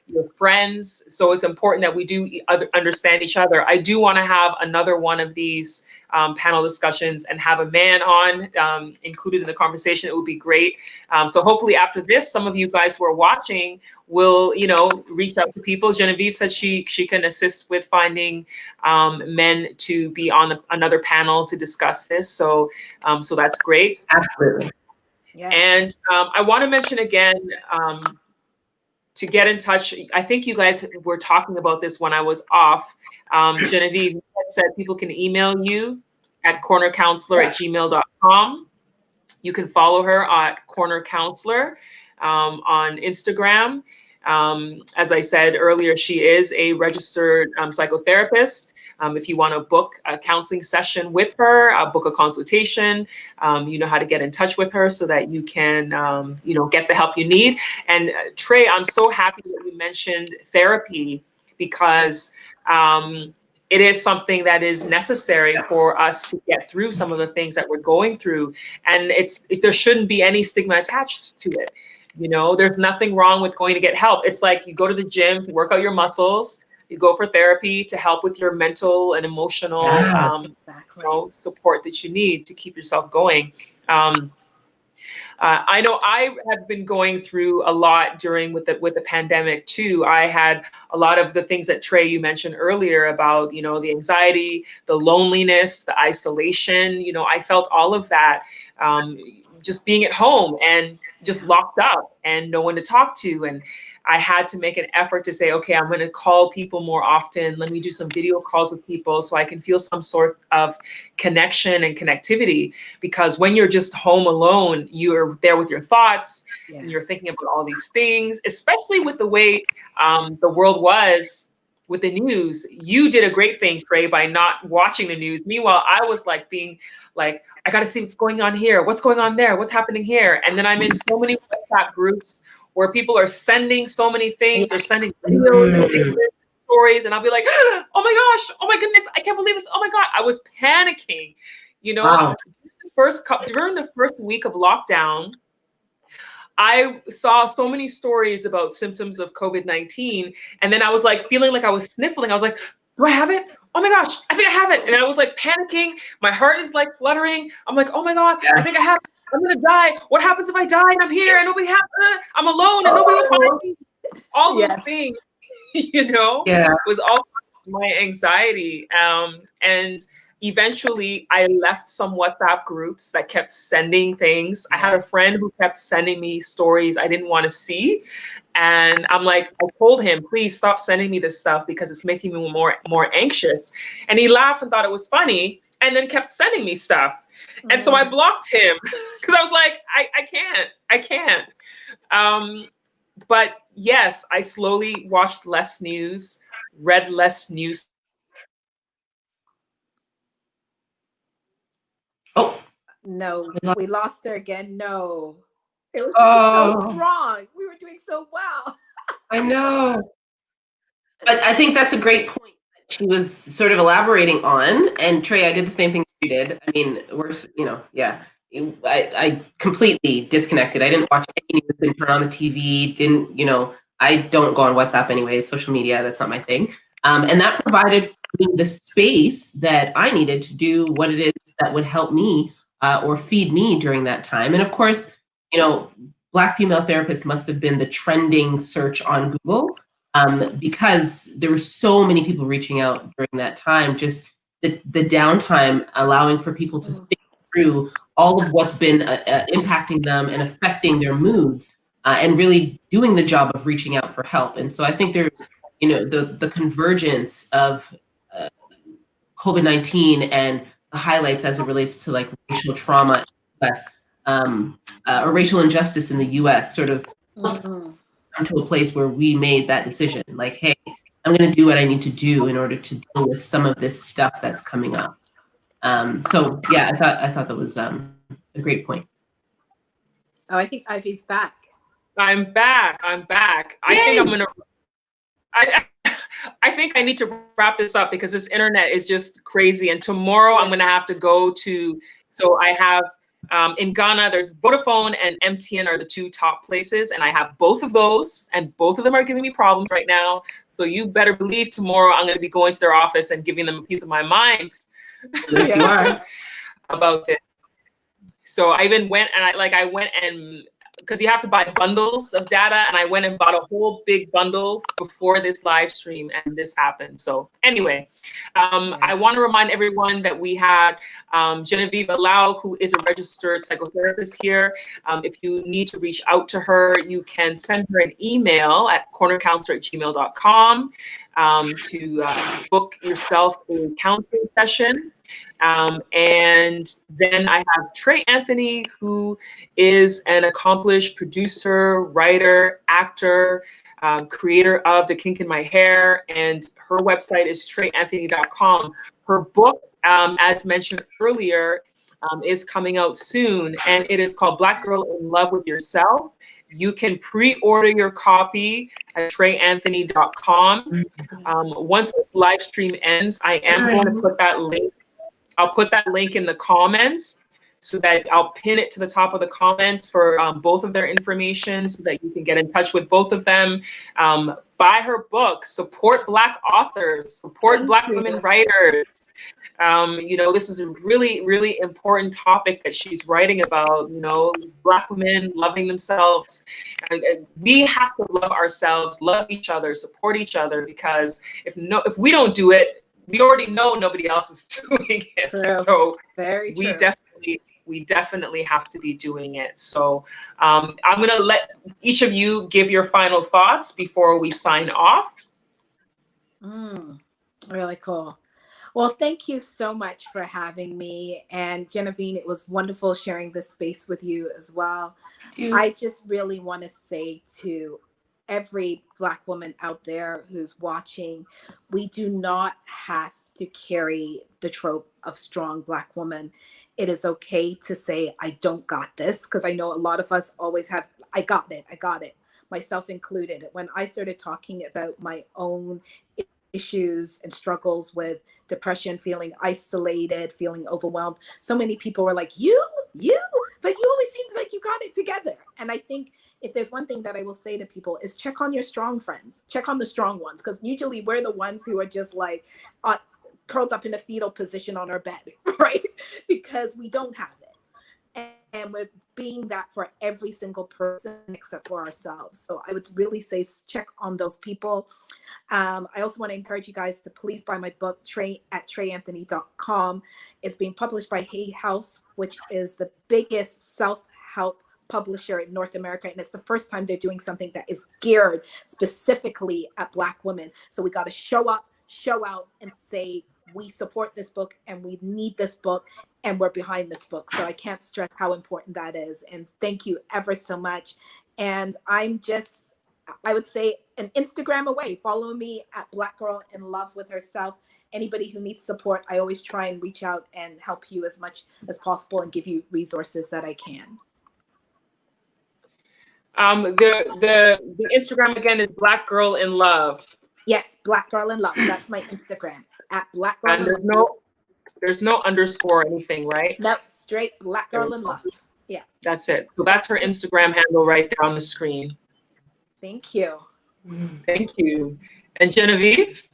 [SPEAKER 2] your friends. So it's important that we do understand each other. I do want to have another one of these panel discussions and have a man on included in the conversation. It would be great. So hopefully after this, some of you guys who are watching will, reach out to people. Genevieve says she can assist with finding men to be on another panel to discuss this. So so that's great.
[SPEAKER 3] Absolutely.
[SPEAKER 4] Yes.
[SPEAKER 2] And I want to mention again, to get in touch. I think you guys were talking about this when I was off. Genevieve said people can email you at cornercounselor@gmail.com. You can follow her at Corner Counselor on Instagram. As I said earlier, she is a registered psychotherapist. If you want to book a counseling session with her, book a consultation, you know how to get in touch with her so that you can, get the help you need. And Trey, I'm so happy that you mentioned therapy, because it is something that is necessary for us to get through some of the things that we're going through. And there shouldn't be any stigma attached to it. There's nothing wrong with going to get help. It's like you go to the gym to work out your muscles. You go for therapy to help with your mental and emotional
[SPEAKER 4] Exactly.
[SPEAKER 2] support that you need to keep yourself going. I know I have been going through a lot with the pandemic too. I had a lot of the things that Trey, you mentioned earlier about, the anxiety, the loneliness, the isolation. I felt all of that, just being at home and just locked up and no one to talk to. And I had to make an effort to say, okay, I'm going to call people more often. Let me do some video calls with people so I can feel some sort of connection and connectivity. Because when you're just home alone, you're there with your thoughts, and you're thinking about all these things, especially with the way the world was with the news. You did a great thing, Trey, by not watching the news. Meanwhile, I was being I got to see what's going on here, what's going on there, what's happening here. And then I'm in so many WhatsApp groups where people are sending so many things, or sending videos and pictures, stories, and I'll be like, oh my gosh, oh my goodness, I can't believe this. Oh my God, I was panicking.
[SPEAKER 3] Wow.
[SPEAKER 2] During the first week of lockdown, I saw so many stories about symptoms of COVID-19, and then I was feeling like I was sniffling. I was like, do I have it? Oh my gosh, I think I have it. And I was panicking. My heart is fluttering. I'm like, oh my God, I think I have it. I'm gonna die. What happens if I die and I'm here and nobody has? I'm alone and nobody will find me. All those things, was all my anxiety. And eventually, I left some WhatsApp groups that kept sending things. I had a friend who kept sending me stories I didn't want to see, and I told him, please stop sending me this stuff because it's making me more anxious. And he laughed and thought it was funny, and then kept sending me stuff. And so I blocked him because I was like, I can't. But yes, I slowly watched less news, read less news.
[SPEAKER 3] Oh,
[SPEAKER 4] no, we lost her again. No, it was so strong. We were doing so well.
[SPEAKER 3] I know. But I think that's a great point that she was sort of elaborating on. And Trey, I did the same thing you did. I mean, I completely disconnected. I didn't watch any news, didn't turn on the TV, I don't go on WhatsApp anyway, social media, that's not my thing. And that provided for me the space that I needed to do what it is that would help me or feed me during that time. And of course, Black female therapist must have been the trending search on Google. because there were so many people reaching out during that time, just the downtime, allowing for people to think through all of what's been impacting them and affecting their moods, and really doing the job of reaching out for help. And so I think there's, the convergence of COVID-19 and the highlights as it relates to like racial trauma, or racial injustice in the US sort of come to a place where we made that decision. Like, hey, I'm going to do what I need to do in order to deal with some of this stuff that's coming up. So yeah, I thought that was a great point.
[SPEAKER 4] Oh, I think Ivy's back.
[SPEAKER 2] I'm back. I think I need to wrap this up because this internet is just crazy. And tomorrow I'm going to have to go to, so I have, in Ghana, there's Vodafone and MTN are the two top places. And I have both of those, and both of them are giving me problems right now. So you better believe tomorrow I'm going to be going to their office and giving them a piece of my mind about this. So I even went and I went and, because you have to buy bundles of data, and I went and bought a whole big bundle before this live stream, and this happened. So anyway, I want to remind everyone that we had Genevieve Alao, who is a registered psychotherapist here. If you need to reach out to her, you can send her an email at cornercounselor@gmail.com to book yourself a counseling session. And then I have Trey Anthony, who is an accomplished producer, writer, actor, creator of The Kink in My Hair, and her website is treyanthony.com. Her book, as mentioned earlier, is coming out soon, and it is called Black Girl in Love with Yourself. You can pre-order your copy at treyanthony.com. Once this live stream ends, I am going to put that link. I'll put that link in the comments so that I'll pin it to the top of the comments for both of their information so that you can get in touch with both of them. Buy her book, support Black authors, support Black women writers. This is a really, really important topic that she's writing about, Black women loving themselves. We have to love ourselves, love each other, support each other, because if we don't do it, we already know nobody else is doing it.
[SPEAKER 4] True.
[SPEAKER 2] So
[SPEAKER 4] Very true.
[SPEAKER 2] we definitely have to be doing it. So I'm going to let each of you give your final thoughts before we sign off.
[SPEAKER 4] Really cool. Well, thank you so much for having me. And Genevieve, it was wonderful sharing this space with you as well. I just really want to say to every Black woman out there who's watching, we do not have to carry the trope of strong Black woman. It is okay to say, I don't got this, because I know a lot of us always have, I got it, myself included. When I started talking about my own issues and struggles with depression, feeling isolated, feeling overwhelmed, so many people were like, you, but you always seem like you got it together. And I think if there's one thing that I will say to people is check on your strong friends, check on the strong ones, because usually we're the ones who are just like curled up in a fetal position on our bed, right? Because we don't have it. And we're being that for every single person except for ourselves. So I would really say check on those people. I also want to encourage you guys to please buy my book, at treyanthony.com. It's being published by Hay House, which is the biggest self-help publisher in North America. And it's the first time they're doing something that is geared specifically at Black women. So we got to show up, show out, and say, we support this book and we need this book and we're behind this book. So I can't stress how important that is. And thank you ever so much. And I'm just, I would say, an Instagram away. Follow me at Black Girl in Love with Herself. Anybody who needs support, I always try and reach out and help you as much as possible and give you resources that I can.
[SPEAKER 2] The Instagram again is Black Girl in Love.
[SPEAKER 4] Yes, Black Girl in Love. That's my Instagram, at Black Girl in
[SPEAKER 2] Love. There's no underscore or anything, right?
[SPEAKER 4] Nope, straight Black Girl in Love. Yeah.
[SPEAKER 2] That's it. So that's her Instagram handle right there on the screen.
[SPEAKER 4] Thank you.
[SPEAKER 2] Thank you. And Genevieve,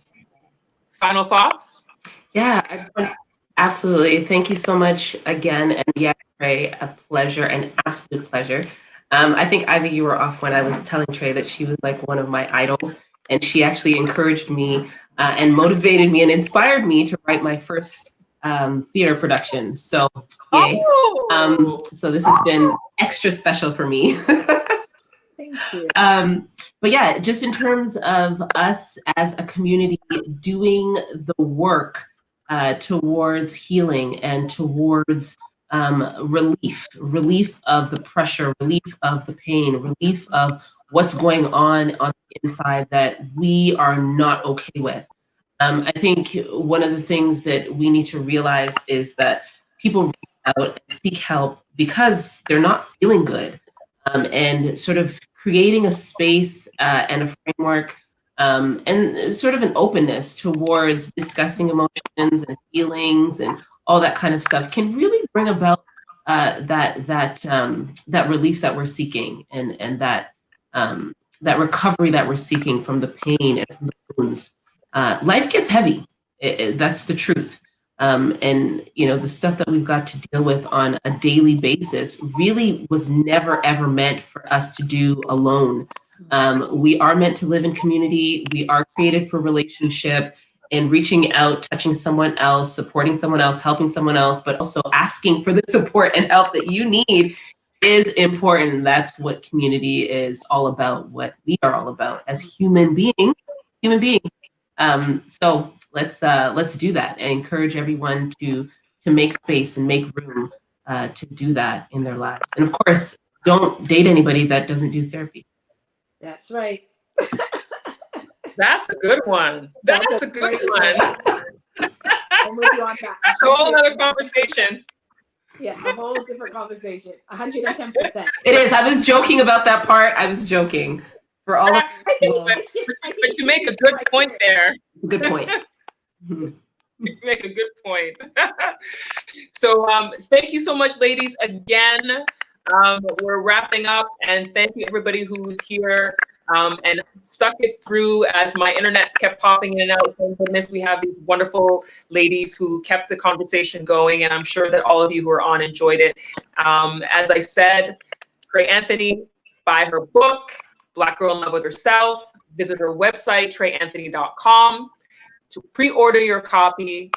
[SPEAKER 2] final thoughts?
[SPEAKER 3] Yeah, I just want to absolutely thank you so much again. And yes, Trey, a pleasure, an absolute pleasure. I think, Ivy, you were off when I was telling Trey that she was like one of my idols. And she actually encouraged me and motivated me and inspired me to write my first theater production. So, yay. So this has been extra special for me.
[SPEAKER 4] Thank you.
[SPEAKER 3] But yeah, just in terms of us as a community doing the work towards healing and towards relief of the pressure, relief of the pain, relief of what's going on the inside that we are not okay with. I think one of the things that we need to realize is that people reach out and seek help because they're not feeling good. And sort of creating a space and a framework and sort of an openness towards discussing emotions and feelings and all that kind of stuff can really bring about that relief that we're seeking and that recovery that we're seeking from the pain and from the wounds. Life gets heavy. That's the truth. And the stuff that we've got to deal with on a daily basis really was never ever meant for us to do alone. We are meant to live in community. We are created for relationship and reaching out, touching someone else, supporting someone else, helping someone else, but also asking for the support and help that you need is important. That's what community is all about, what we are all about as human beings. So let's do that and encourage everyone to make space and make room to do that in their lives. And of course, don't date anybody that doesn't do therapy.
[SPEAKER 4] That's right.
[SPEAKER 2] That's a good one. That's a good one.
[SPEAKER 4] I'm with you on that.
[SPEAKER 2] That's a whole other conversation.
[SPEAKER 4] Yeah, a whole different conversation. 110%.
[SPEAKER 3] It is. I was joking about that part. I was joking. For all of
[SPEAKER 2] but you make a good point there.
[SPEAKER 3] Good point.
[SPEAKER 2] You make a good point. So thank you so much, ladies. Again, we're wrapping up, and thank you everybody who's here and stuck it through as my internet kept popping in and out. Thank goodness we have these wonderful ladies who kept the conversation going, and I'm sure that all of you who are on enjoyed it. As I said, Trey Anthony, buy her book, Black Girl in Love with Herself. Visit her website, treyanthony.com, to pre-order your copy.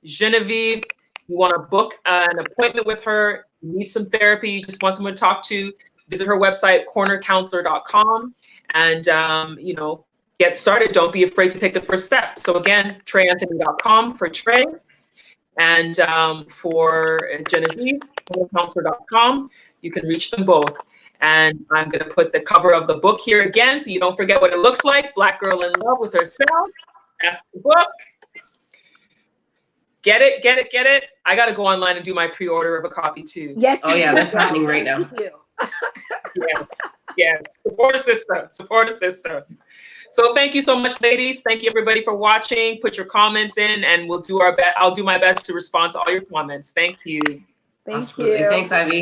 [SPEAKER 2] Genevieve, you want to book an appointment with her, you need some therapy, you just want someone to talk to, visit her website, cornercounselor.com, and get started. Don't be afraid to take the first step. So again, treyanthony.com for Trey, and for Genevieve, cornercounselor.com. You can reach them both. And I'm going to put the cover of the book here again so you don't forget what it looks like. Black Girl in Love with Herself. That's the book. Get it. I got to go online and do my pre-order of a copy too.
[SPEAKER 4] Yes.
[SPEAKER 3] Oh yeah, that's happening right now.
[SPEAKER 2] Yeah. Support a sister. So thank you so much, ladies. Thank you everybody for watching. Put your comments in and we'll do our best. I'll do my best to respond to all your comments. Thank you.
[SPEAKER 4] Thank
[SPEAKER 3] Absolutely.
[SPEAKER 4] you.
[SPEAKER 3] Thanks, Ivy.